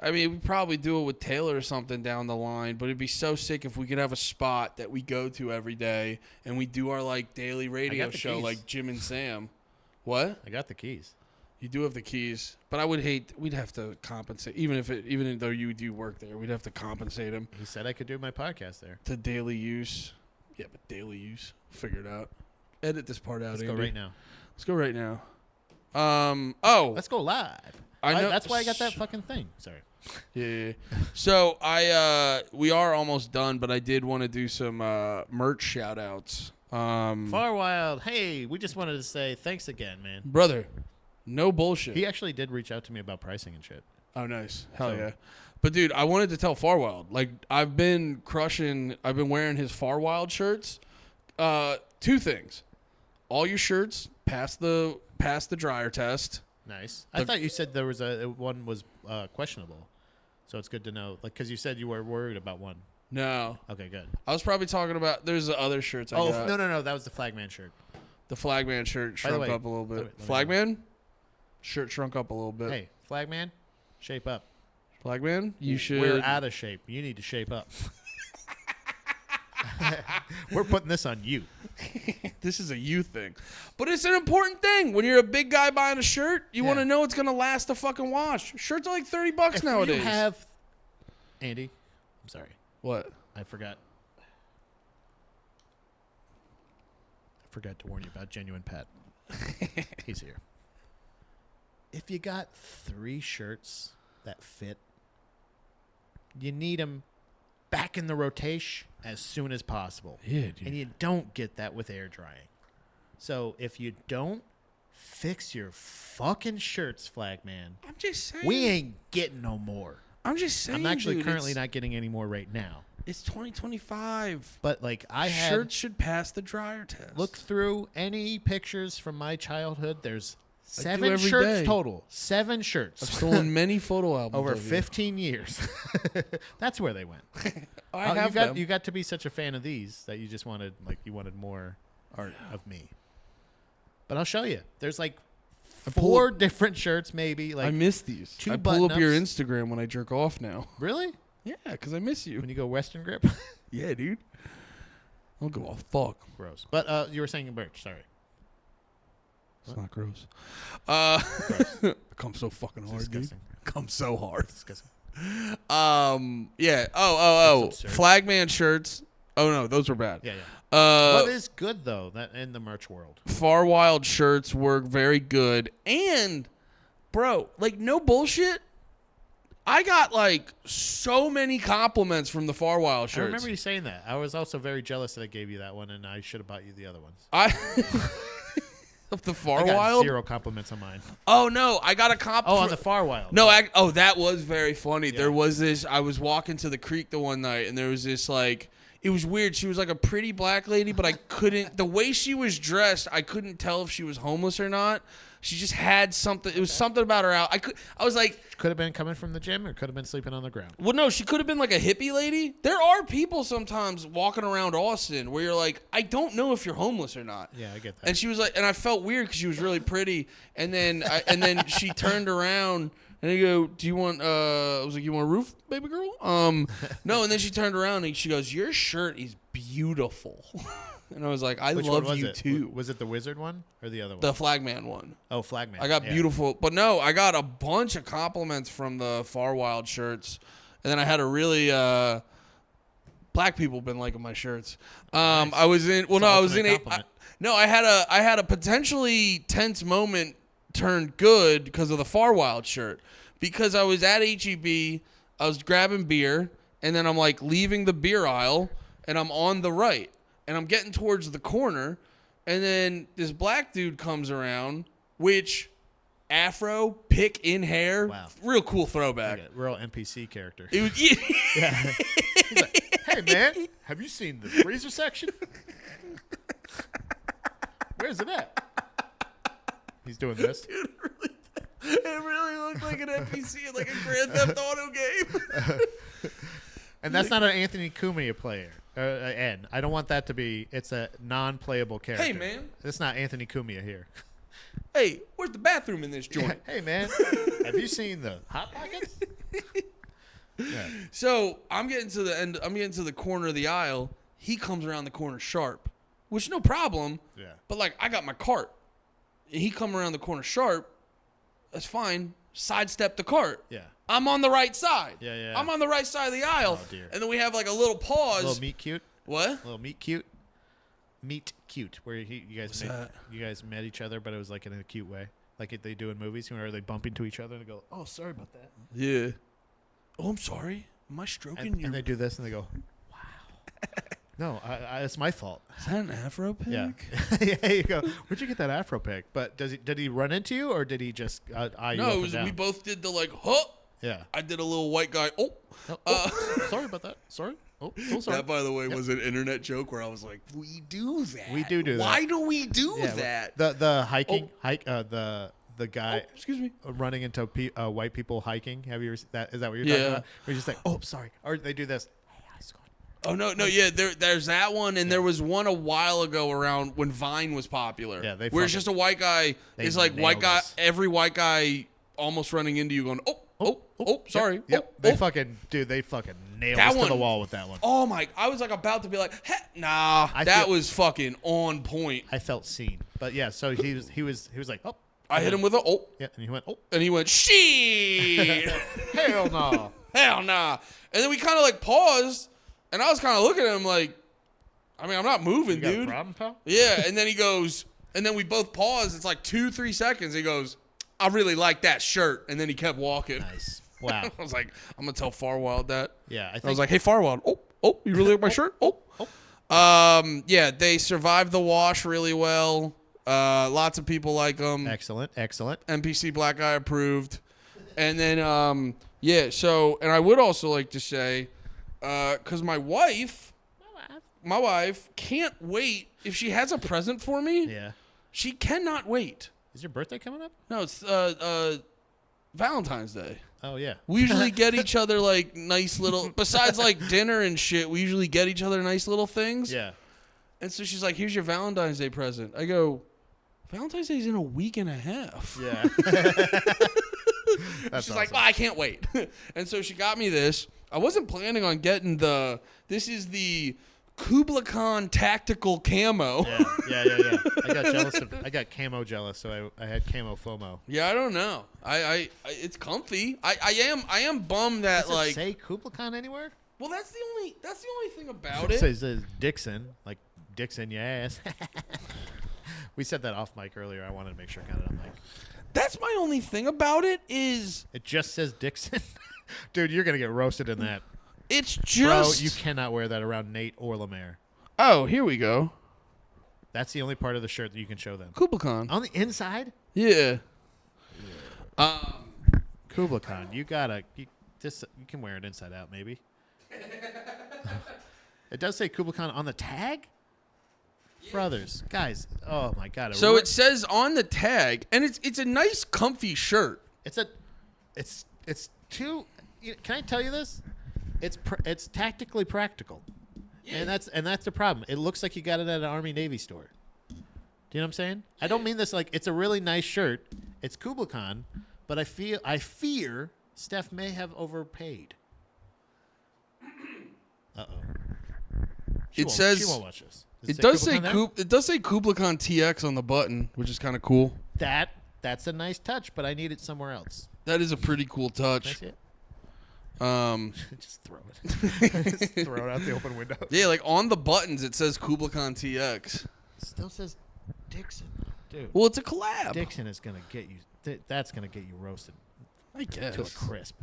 Speaker 1: I mean, we'd probably do it with Taylor or something down the line, but it'd be so sick if we could have a spot that we go to every day and we do our like daily radio show
Speaker 2: keys.
Speaker 1: like Jim and Sam. What?
Speaker 2: I got the keys.
Speaker 1: You do have the keys, but I would hate. We'd have to compensate, even though you do work there. We'd have to compensate him.
Speaker 2: He said I could do my podcast there.
Speaker 1: To daily use. Yeah, but daily use. Figure it out. Edit this part out.
Speaker 2: Let's
Speaker 1: Andy.
Speaker 2: go right now.
Speaker 1: Let's go right now.
Speaker 2: Let's go live.
Speaker 1: I know
Speaker 2: that's why I got that fucking thing. Sorry.
Speaker 1: Yeah. So we are almost done, but I did want to do some merch shout outs.
Speaker 2: Far Wild. Hey, we just wanted to say thanks again, man.
Speaker 1: Brother, no bullshit.
Speaker 2: He actually did reach out to me about pricing and shit.
Speaker 1: Oh, nice. Hell yeah. But dude, I wanted to tell Far Wild. Like, I've been wearing his Far Wild shirts. 2 things. All your shirts pass the dryer test.
Speaker 2: Nice. I thought you said there was one was questionable. So it's good to know. Like, because you said you were worried about one.
Speaker 1: No.
Speaker 2: Okay, good.
Speaker 1: I was probably talking about, there's the other shirts I got.
Speaker 2: Oh, no. That was the Flagman shirt.
Speaker 1: The Flagman shirt shrunk up a little bit. Flagman? Shirt shrunk up a little bit.
Speaker 2: Hey, Flagman, shape up.
Speaker 1: Flagman, you should.
Speaker 2: We're out of shape. You need to shape up. We're putting this on you.
Speaker 1: This is a you thing. But it's an important thing. When you're a big guy buying a shirt, you want to know it's going to last a fucking wash. Shirts are like $30 nowadays.
Speaker 2: You have... Andy, I'm sorry.
Speaker 1: What?
Speaker 2: I forgot to warn you about Genuine Pat. He's here. If you got 3 shirts that fit, you need them back in the rotation as soon as possible.
Speaker 1: Yeah, dude.
Speaker 2: And you don't get that with air drying. So if you don't fix your fucking shirts, Flagman,
Speaker 1: I'm just saying.
Speaker 2: we ain't getting no more.
Speaker 1: I'm just saying.
Speaker 2: I'm actually
Speaker 1: dude,
Speaker 2: currently not getting any more right now.
Speaker 1: It's 2025.
Speaker 2: But like
Speaker 1: shirts should pass the dryer test.
Speaker 2: Look through any pictures from my childhood. There's 7
Speaker 1: every
Speaker 2: shirts
Speaker 1: day.
Speaker 2: total. 7 shirts.
Speaker 1: I've stolen many photo albums
Speaker 2: over
Speaker 1: of
Speaker 2: 15 years. That's where they went. You got to be such a fan of these that you just wanted more art of me. But I'll show you. There's like 4 different shirts, maybe. Like
Speaker 1: I miss these.
Speaker 2: 2
Speaker 1: I pull up your
Speaker 2: button-ups.
Speaker 1: Instagram when I jerk off now.
Speaker 2: Really?
Speaker 1: Yeah, because I miss you.
Speaker 2: When you go Western grip?
Speaker 1: Yeah, dude. I don't give a fuck.
Speaker 2: Gross. But you were saying merch. Sorry.
Speaker 1: It's not gross.
Speaker 2: Gross.
Speaker 1: Come so fucking hard,
Speaker 2: disgusting.
Speaker 1: dude. Come so hard.
Speaker 2: Disgusting.
Speaker 1: Yeah.
Speaker 2: That's absurd.
Speaker 1: Flagman shirts. Oh no, those were bad.
Speaker 2: Yeah. What is good though that in the merch world?
Speaker 1: Far Wild shirts were very good, and bro, like no bullshit. I got like so many compliments from the Far Wild shirts.
Speaker 2: I remember you saying that. I was also very jealous that I gave you that one, and I should have bought you the other ones.
Speaker 1: Of the Far
Speaker 2: I got
Speaker 1: Wild?
Speaker 2: 0 compliments on mine.
Speaker 1: Oh no, I got a compliment.
Speaker 2: Oh, on the Far Wild.
Speaker 1: No, that was very funny.
Speaker 2: Yeah.
Speaker 1: There was this. I was walking to the creek the one night, and there was this like. It was weird. She was like a pretty black lady, but I couldn't. The way she was dressed, I couldn't tell if she was homeless or not. She just had something. It was something about her out. I was like,
Speaker 2: could have been coming from the gym, or could have been sleeping on the ground.
Speaker 1: well, no, she could have been like a hippie lady. There are people sometimes walking around Austin where you're like, I don't know if you're homeless or not.
Speaker 2: Yeah, I get that.
Speaker 1: And she was like, and I felt weird because she was really pretty. And then she turned around and I go, do you want? I was like, you want a roof, baby girl? No. And then she turned around and she goes, your shirt is beautiful. And I was like, I
Speaker 2: Which
Speaker 1: love
Speaker 2: one was
Speaker 1: you
Speaker 2: it?
Speaker 1: too.
Speaker 2: Was it the Wizard one or the other one?
Speaker 1: The Flagman one.
Speaker 2: Oh, Flagman.
Speaker 1: I got beautiful, but no, I got a bunch of compliments from the Far Wild shirts, and then I had a really black people been liking my shirts.
Speaker 2: Nice.
Speaker 1: I was in. Well, no, I was in.
Speaker 2: Compliment.
Speaker 1: I had a potentially tense moment turned good because of the Far Wild shirt, because I was at HEB, I was grabbing beer, and then I'm like leaving the beer aisle, and I'm on the right. And I'm getting towards the corner, and then this black dude comes around, which afro, pick in hair,
Speaker 2: wow,
Speaker 1: real cool throwback.
Speaker 2: Like a real NPC character.
Speaker 1: It was,
Speaker 2: Yeah. He's like, hey man, have you seen the freezer section? Where's it at? He's doing this.
Speaker 1: Dude, it really looked like an NPC in like a Grand Theft Auto game.
Speaker 2: And that's not an Anthony Cumia player. N. I don't want that to be. It's a non-playable character.
Speaker 1: Hey, man.
Speaker 2: It's not Anthony Cumia here.
Speaker 1: Hey, where's the bathroom in this joint?
Speaker 2: Hey, man. Have you seen the Hot Pockets? Yeah.
Speaker 1: So I'm getting to the end. I'm getting to the corner of the aisle. He comes around the corner sharp, which no problem.
Speaker 2: Yeah.
Speaker 1: But like I got my cart, and he come around the corner sharp, that's fine. Sidestep the cart.
Speaker 2: Yeah.
Speaker 1: I'm on the right side.
Speaker 2: Yeah.
Speaker 1: I'm on the right side of the aisle.
Speaker 2: Oh, dear.
Speaker 1: And then we have like a little pause.
Speaker 2: A little meet cute.
Speaker 1: What?
Speaker 2: A little meet cute. Meet cute, where you guys met each other, but it was like in a cute way, like they do in movies, where they bump into each other and go, "Oh, sorry about that."
Speaker 1: Yeah. Oh, I'm sorry. Am I stroking you?
Speaker 2: And they do this and they go, "Wow." No, it's my fault.
Speaker 1: Is that an Afro pick?
Speaker 2: Yeah. Yeah. You go. Where'd you get that Afro pick? But did he run into you, or did he just eye you up and down?
Speaker 1: We both did the like, huh?
Speaker 2: Yeah.
Speaker 1: I did a little white guy.
Speaker 2: Sorry about that. Sorry. Oh, so sorry.
Speaker 1: That, by the way, was an internet joke where I was like, we do that.
Speaker 2: We do that.
Speaker 1: Why do we do that?
Speaker 2: The hiking, the guy
Speaker 1: excuse me,
Speaker 2: running into white people hiking. Have you ever that? Is that what you're talking about? We're just like, oh, sorry. Or they do this. Hey, I scored.
Speaker 1: Oh, no, yeah, there's that one, and there was one a while ago around when Vine was popular.
Speaker 2: Yeah,
Speaker 1: where it's just a white guy. It's like every white guy almost running into you going, sorry.
Speaker 2: Yep. They fucking nailed us to the wall with that one.
Speaker 1: Oh my! I was like about to be like, nah, that was fucking on point.
Speaker 2: I felt seen, but yeah. So he was like, oh.
Speaker 1: I hit him with a
Speaker 2: Yeah, and he went, oh.
Speaker 1: And he went, shit.
Speaker 2: Hell no.
Speaker 1: Hell nah. And then we kind of like paused, and I was kind of looking at him like, I mean, I'm not moving,
Speaker 2: You got
Speaker 1: dude.
Speaker 2: a problem, pal?
Speaker 1: Yeah, and then he goes, and then we both paused. It's like 2-3 seconds. He goes, I really like that shirt. And then he kept walking.
Speaker 2: Nice. Wow.
Speaker 1: I was like, I'm going to tell Farwild that.
Speaker 2: Yeah.
Speaker 1: I was like, hey, Farwild. Oh, you really like my shirt? Yeah, they survived the wash really well. Lots of people like them.
Speaker 2: Excellent.
Speaker 1: NPC Black Guy approved. And then, yeah, so, and I would also like to say, because my wife can't wait. If she has a present for me,
Speaker 2: Yeah.
Speaker 1: she cannot wait.
Speaker 2: Is your birthday coming up?
Speaker 1: No, it's Valentine's Day.
Speaker 2: Oh, yeah.
Speaker 1: We usually get each other like nice little, besides like dinner and shit, we usually get each other nice little things.
Speaker 2: Yeah.
Speaker 1: And so she's like, here's your Valentine's Day present. I go, Valentine's Day's in a week and a half.
Speaker 2: Yeah.
Speaker 1: She's awesome. Like, well, I can't wait. And so she got me this. I wasn't planning on getting this is the Kubla Khan tactical camo.
Speaker 2: Yeah. I got camo jealous, so I had camo FOMO.
Speaker 1: Yeah, I don't know. I it's comfy. I am bummed that
Speaker 2: Does it
Speaker 1: like
Speaker 2: say Kubla Khan anywhere?
Speaker 1: Well, that's the only thing about
Speaker 2: It
Speaker 1: it.
Speaker 2: says Dixon, like Dixon, yes. We said that off mic earlier. I wanted to make sure I got it on mic.
Speaker 1: That's my only thing about it is
Speaker 2: it just says Dixon. Dude, you're gonna get roasted in that.
Speaker 1: It's just
Speaker 2: Bro, you cannot wear that around Nate or Lemaire.
Speaker 1: Oh, here we go.
Speaker 2: That's the only part of the shirt that you can show them.
Speaker 1: Kubla Khan.
Speaker 2: On the inside?
Speaker 1: Yeah.
Speaker 2: Kubla Khan. You can wear it inside out, maybe. It does say Kubla Khan on the tag? Yeah. Brothers, guys, oh my God.
Speaker 1: So it says on the tag, and it's a nice comfy shirt.
Speaker 2: It's too, can I tell you this? It's tactically practical. Yeah. And that's the problem. It looks like you got it at an Army Navy store. Do you know what I'm saying? I don't mean this like it's a really nice shirt. It's Kubla Khan, but I fear Steph may have overpaid. Uh-oh. She won't watch this.
Speaker 1: It does say Kubla Khan TX on the button, which is kind of cool.
Speaker 2: That's a nice touch, but I need it somewhere else.
Speaker 1: That is a pretty cool touch.
Speaker 2: Can I see it? Just throw it. Just throw it out the open window.
Speaker 1: Yeah, like on the buttons it says Kubla Khan TX.
Speaker 2: Still says Dixon, dude.
Speaker 1: Well, it's a collab.
Speaker 2: Dixon is gonna get you. That's gonna get you roasted.
Speaker 1: I guess
Speaker 2: to a crisp.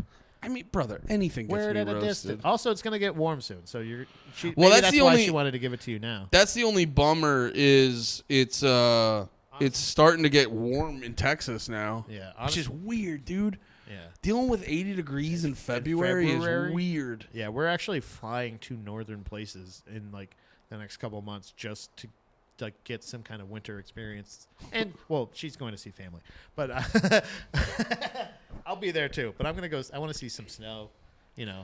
Speaker 1: I mean, brother, anything gets me roasted.
Speaker 2: Distance. Also, it's gonna get warm soon, so that's why she wanted to give it to you now.
Speaker 1: That's the only bummer is it's starting to get warm in Texas now.
Speaker 2: Yeah,
Speaker 1: which is weird, dude.
Speaker 2: Yeah.
Speaker 1: Dealing with 80 degrees in February is weird.
Speaker 2: Yeah, we're actually flying to northern places in like the next couple of months just to like get some kind of winter experience. And well, she's going to see family, but I'll be there too. But I'm gonna go. I want to see some snow. You know.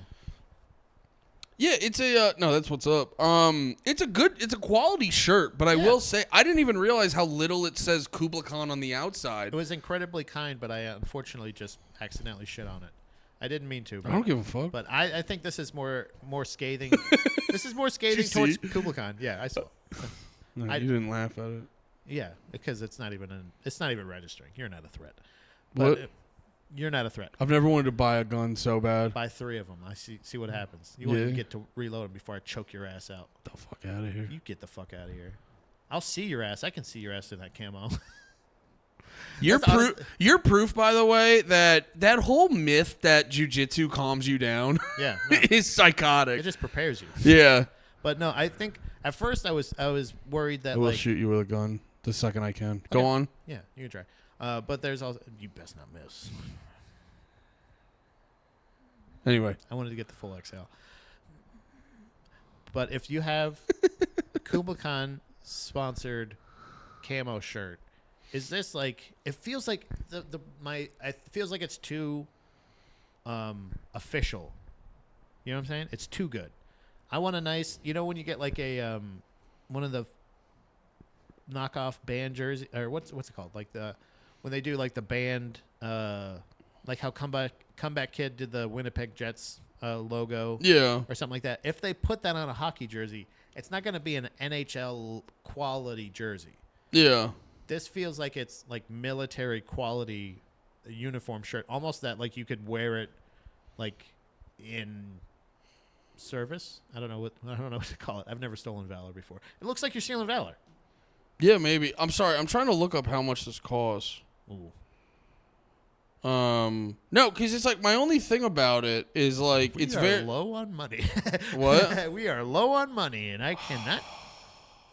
Speaker 1: Yeah, it's a no. That's what's up. It's a quality shirt, but I will say I didn't even realize how little it says Kubla Khan on the outside.
Speaker 2: It was incredibly kind, but I unfortunately just accidentally shit on it. I didn't mean to. But,
Speaker 1: I don't give a fuck.
Speaker 2: But I think this is more scathing. This is more scathing towards Kubla Khan. Yeah, I saw.
Speaker 1: No, you didn't laugh at it.
Speaker 2: Yeah, because it's not even registering. You're not a threat.
Speaker 1: What?
Speaker 2: You're not a threat.
Speaker 1: I've never wanted to buy a gun so bad.
Speaker 2: Buy 3 of them. I see what happens. You want to get to reload them before I choke your ass out.
Speaker 1: Get the fuck out of here.
Speaker 2: You get the fuck out of here. I'll see your ass. I can see your ass in that camo.
Speaker 1: You're proof, by the way, that whole myth that jiu-jitsu calms you down is psychotic.
Speaker 2: It just prepares you.
Speaker 1: Yeah.
Speaker 2: But no, I think at first I was worried that
Speaker 1: I will shoot you with a gun the second I can. Go on.
Speaker 2: Yeah, you can try. But there's also you best not miss.
Speaker 1: Anyway,
Speaker 2: I wanted to get the full XL. But if you have Kublai Khan sponsored camo shirt, is this like? It feels like it feels like it's too official. You know what I'm saying? It's too good. I want a nice. You know when you get like a one of the knockoff band jersey or what's it called? Like when they do like the band like how Comeback Kid did the Winnipeg Jets logo, or something like that. If they put that on a hockey jersey, it's not going to be an NHL quality jersey.
Speaker 1: Yeah.
Speaker 2: This feels like it's like military quality uniform shirt, almost that like you could wear it like in service. I don't know what to call it. I've never stolen Valor before. It looks like you're stealing Valor.
Speaker 1: Yeah, maybe. I'm sorry. I'm trying to look up how much this costs.
Speaker 2: Ooh.
Speaker 1: No, because it's like my only thing about it is like
Speaker 2: we
Speaker 1: it's
Speaker 2: are
Speaker 1: very
Speaker 2: low on money.
Speaker 1: What?
Speaker 2: We are low on money, and I cannot.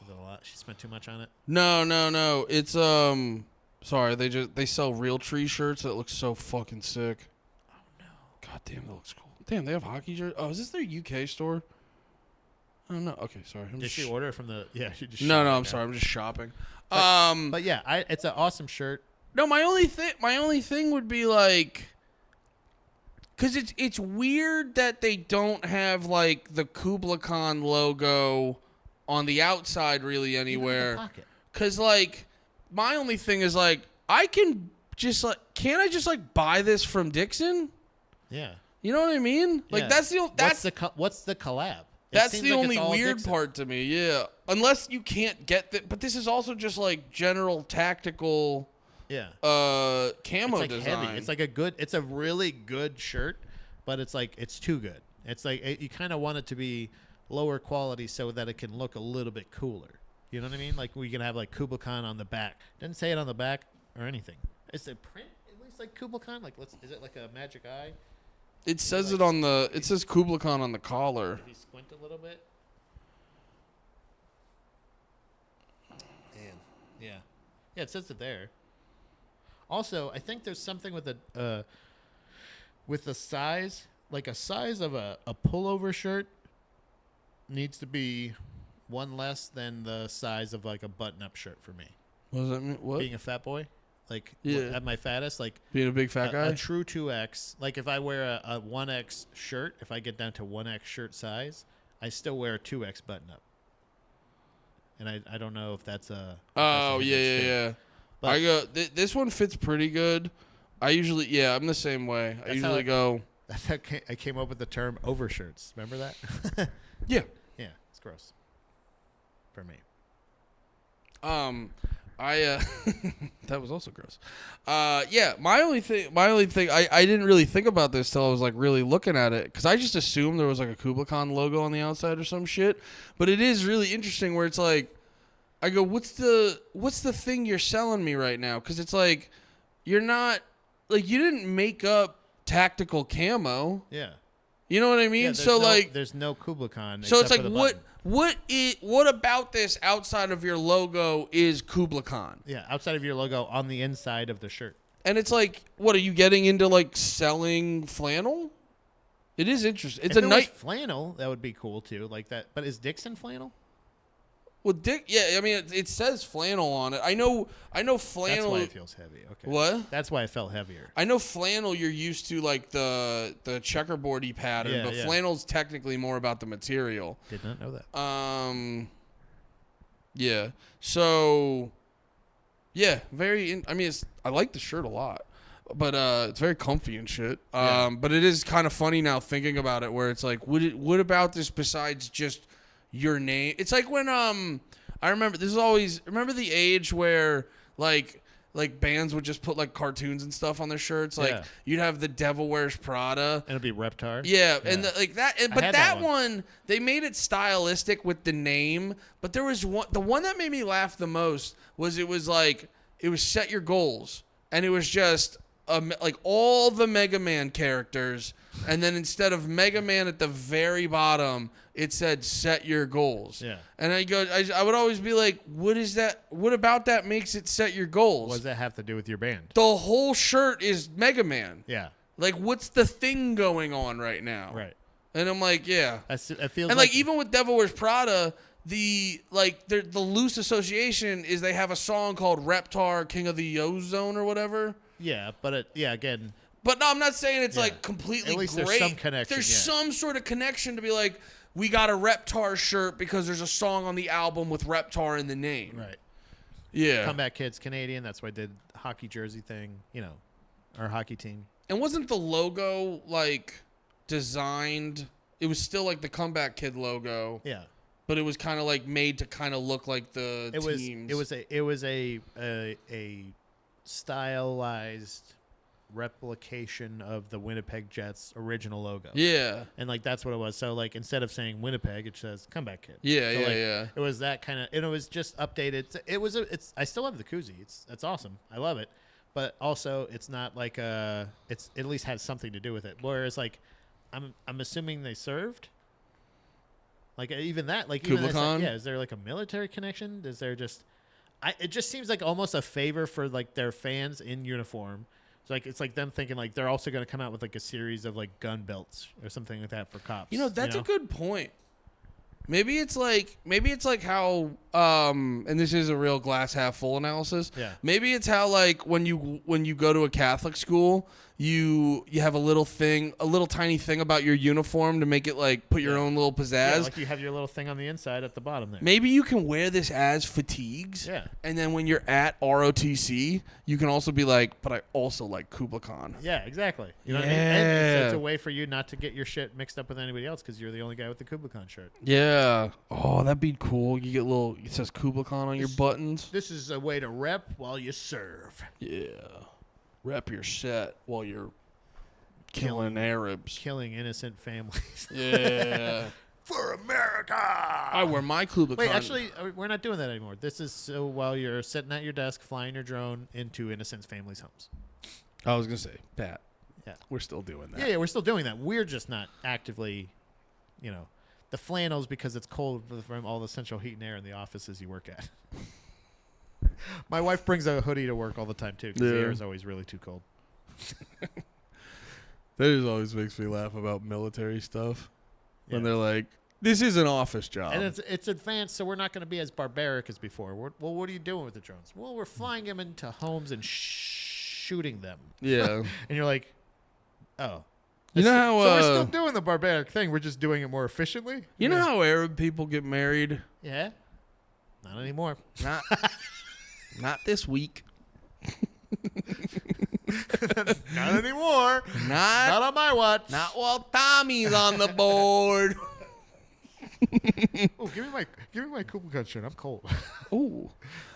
Speaker 2: Is it a lot? She spent too much on it.
Speaker 1: No. It's sorry. They sell real tree shirts that look so fucking sick.
Speaker 2: Oh no!
Speaker 1: God damn, that looks cool. Damn, they have hockey jerseys. Oh, is this their UK store? I don't know. Okay, sorry.
Speaker 2: Did she order it from the? Yeah, she just.
Speaker 1: No. I'm sorry. I'm just shopping.
Speaker 2: But yeah, it's an awesome shirt.
Speaker 1: No, my only thing would be like, because it's weird that they don't have like the Kublai Khan logo on the outside really anywhere. Because like my only thing is like can't I just like buy this from Dixon?
Speaker 2: Yeah.
Speaker 1: You know what I mean? Like what's
Speaker 2: the collab?
Speaker 1: That's the only weird Dixon part to me. Yeah, unless you can't get but this is also just like general tactical.
Speaker 2: Yeah.
Speaker 1: Camo
Speaker 2: it's like
Speaker 1: design.
Speaker 2: Heavy. It's a really good shirt, but it's like it's too good. It's like you kind of want it to be lower quality so that it can look a little bit cooler. You know what I mean? Like we can have like Kublai Khan on the back. Doesn't say it on the back or anything. Is the print at least like Kublai Khan? Like is it like a magic eye?
Speaker 1: It says it on the. It says Kublai Khan on the collar.
Speaker 2: If you squint a little bit. Damn. Yeah. Yeah, it says it there. Also, I think there's something with the size, like a size of a pullover shirt needs to be one less than the size of like a button-up shirt for me.
Speaker 1: What does that mean? What?
Speaker 2: Being a fat boy, like at my fattest, like
Speaker 1: being a big fat guy.
Speaker 2: A true 2X. Like if I wear a 1X shirt, if I get down to 1X shirt size, I still wear a 2X button-up. And I don't know if that's a.
Speaker 1: Oh yeah. But I go. This one fits pretty good. I usually, I'm the same way. I usually go.
Speaker 2: That's how I came up with the term overshirts. Remember that?
Speaker 1: Yeah.
Speaker 2: Yeah, it's gross. For me.
Speaker 1: That was also gross. My only thing. I didn't really think about this till I was like really looking at it because I just assumed there was like a Kublai Khan logo on the outside or some shit. But it is really interesting where it's like. I go, what's the thing you're selling me right now? Because it's like, you're not, like, you didn't make up tactical camo.
Speaker 2: Yeah.
Speaker 1: You know what I mean?
Speaker 2: Yeah, there's no Kublai Khan.
Speaker 1: So it's like, what about this outside of your logo is Kublai Khan?
Speaker 2: Yeah, outside of your logo on the inside of the shirt.
Speaker 1: And it's like, what, are you getting into, like, selling flannel? It is interesting. It's
Speaker 2: if it was flannel, that would be cool, too. Like that. But is Dixon flannel?
Speaker 1: Well, Dick, I mean, it says flannel on it. I know flannel.
Speaker 2: That's why it feels heavy. Okay.
Speaker 1: What?
Speaker 2: That's why it felt heavier.
Speaker 1: I know flannel. You're used to like the checkerboardy pattern, but flannel's technically more about the material.
Speaker 2: Did not know that.
Speaker 1: Yeah. So, yeah, I like the shirt a lot, but it's very comfy and shit. But it is kind of funny now thinking about it, where it's like, what about this besides just your name? It's like when I remember the age where like like bands would just put like cartoons and stuff on their shirts. Like you'd have the Devil Wears Prada.
Speaker 2: And it'd be Reptar.
Speaker 1: Yeah, and like that. But that one, they made it stylistic with the name. But there was the one that made me laugh the most was it was Set Your Goals, and it was just like all the Mega Man characters, and then instead of Mega Man at the very bottom, it said Set Your Goals.
Speaker 2: Yeah.
Speaker 1: And I would always be like, what is that? What about that makes it Set Your Goals?
Speaker 2: What does that have to do with your band?
Speaker 1: The whole shirt is Mega Man.
Speaker 2: Yeah.
Speaker 1: Like, what's the thing going on right now?
Speaker 2: Right.
Speaker 1: And I'm like, yeah.
Speaker 2: I feel
Speaker 1: and like even with Devil Wears Prada, the loose association is they have a song called Reptar, King of the Ozone or whatever.
Speaker 2: Yeah, but again.
Speaker 1: But no, I'm not saying it's like completely
Speaker 2: At least
Speaker 1: great.
Speaker 2: There's some connection.
Speaker 1: There's some sort of connection to be like, we got a Reptar shirt because there's a song on the album with Reptar in the name.
Speaker 2: Right.
Speaker 1: Yeah.
Speaker 2: Comeback Kids, Canadian. That's why I did hockey jersey thing. Our hockey team.
Speaker 1: And wasn't the logo like designed? It was still like the Comeback Kid logo.
Speaker 2: Yeah.
Speaker 1: But it was kind of like made to kind of look like the teams.
Speaker 2: It was a stylized replication of the Winnipeg Jets original logo.
Speaker 1: Yeah.
Speaker 2: And like that's what it was. So like instead of saying Winnipeg, it says Comeback Kid.
Speaker 1: Yeah,
Speaker 2: so,
Speaker 1: yeah.
Speaker 2: It was that kind of, and it was just updated. I still have the koozie. It's awesome. I love it. But also it's not like it's at least has something to do with it. Whereas like I'm assuming they served. Like even that, like
Speaker 1: Kubla
Speaker 2: even
Speaker 1: Khan?
Speaker 2: is there like a military connection? Is there just it just seems like almost a favor for like their fans in uniform. It's like them thinking like they're also going to come out with like a series of like gun belts or something like that for cops.
Speaker 1: That's a good point. Maybe it's like how and this is a real glass half full analysis.
Speaker 2: Yeah.
Speaker 1: Maybe it's how like when you go to a Catholic school, you have a little tiny thing about your uniform to make it like put your own little pizzazz.
Speaker 2: Yeah, like you have your little thing on the inside at the bottom there.
Speaker 1: Maybe you can wear this as fatigues.
Speaker 2: Yeah.
Speaker 1: And then when you're at ROTC, you can also be like, but I also like Kubla Khan.
Speaker 2: Yeah, exactly. You know what I mean? And it's a way for you not to get your shit mixed up with anybody else because you're the only guy with the Kubla Khan shirt.
Speaker 1: Yeah. Oh, that'd be cool. You get it says Kubla Khan on your buttons.
Speaker 2: This is a way to rep while you serve.
Speaker 1: Yeah. Rep your set while you're killing Arabs.
Speaker 2: Killing innocent families.
Speaker 1: Yeah.
Speaker 2: For America.
Speaker 1: I wear my Kubla Khan.
Speaker 2: Wait, actually, we're not doing that anymore. This is so while you're sitting at your desk flying your drone into innocent families' homes.
Speaker 1: I was going to say, Pat.
Speaker 2: Yeah.
Speaker 1: We're still doing that.
Speaker 2: Yeah, we're still doing that. We're just not actively, the flannels because it's cold from all the central heat and air in the offices you work at. My wife brings a hoodie to work all the time, too, because the air is always really too cold.
Speaker 1: That just always makes me laugh about military stuff. When they're like, this is an office job.
Speaker 2: And it's advanced, so we're not going to be as barbaric as before. Well, what are you doing with the drones? Well, we're flying them into homes and shooting them.
Speaker 1: Yeah.
Speaker 2: And you're like, oh.
Speaker 1: You know how...
Speaker 2: So we're still doing the barbaric thing. We're just doing it more efficiently?
Speaker 1: You know how Arab people get married?
Speaker 2: Yeah. Not anymore.
Speaker 1: Not this week.
Speaker 2: Not anymore. Not on my watch.
Speaker 1: Not while Tommy's on the board.
Speaker 2: Oh, give me my Kubla Khan shirt. I'm cold.
Speaker 1: Ooh.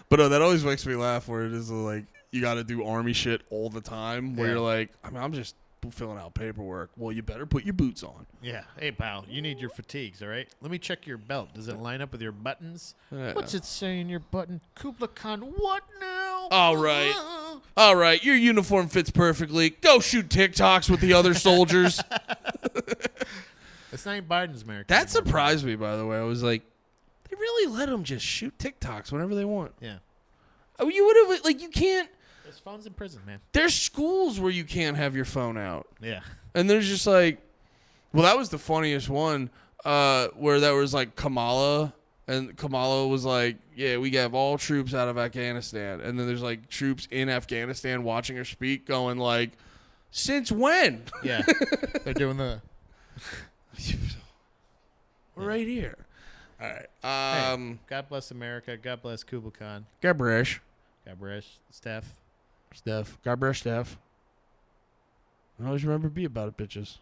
Speaker 1: But that always makes me laugh where it is like you got to do army shit all the time where you're like, I'm just filling out paperwork. Well, you better put your boots on.
Speaker 2: Yeah. Hey, pal, you need your fatigues, all right? Let me check your belt. Does it line up with your buttons?
Speaker 1: Yeah.
Speaker 2: What's it say in your button? Kubla Khan, what now?
Speaker 1: All right. Your uniform fits perfectly. Go shoot TikToks with the other soldiers.
Speaker 2: It's not Biden's America.
Speaker 1: That surprised me, by the way. I was like, they really let them just shoot TikToks whenever they want.
Speaker 2: Yeah.
Speaker 1: Oh, you would have, like, you can't.
Speaker 2: There's phones in prison, man.
Speaker 1: There's schools where you can't have your phone out.
Speaker 2: Yeah.
Speaker 1: And there's just like, well, that was the funniest one where there was like Kamala. And Kamala was like, yeah, we have all troops out of Afghanistan. And then there's like troops in Afghanistan watching her speak going like, since when?
Speaker 2: Yeah. They're doing the...
Speaker 1: We're right here. All right.
Speaker 2: Hey, God bless America. God bless Kubla Khan.
Speaker 1: Gabrish.
Speaker 2: Steph.
Speaker 1: Gabrish Steph. And always remember be about it, bitches.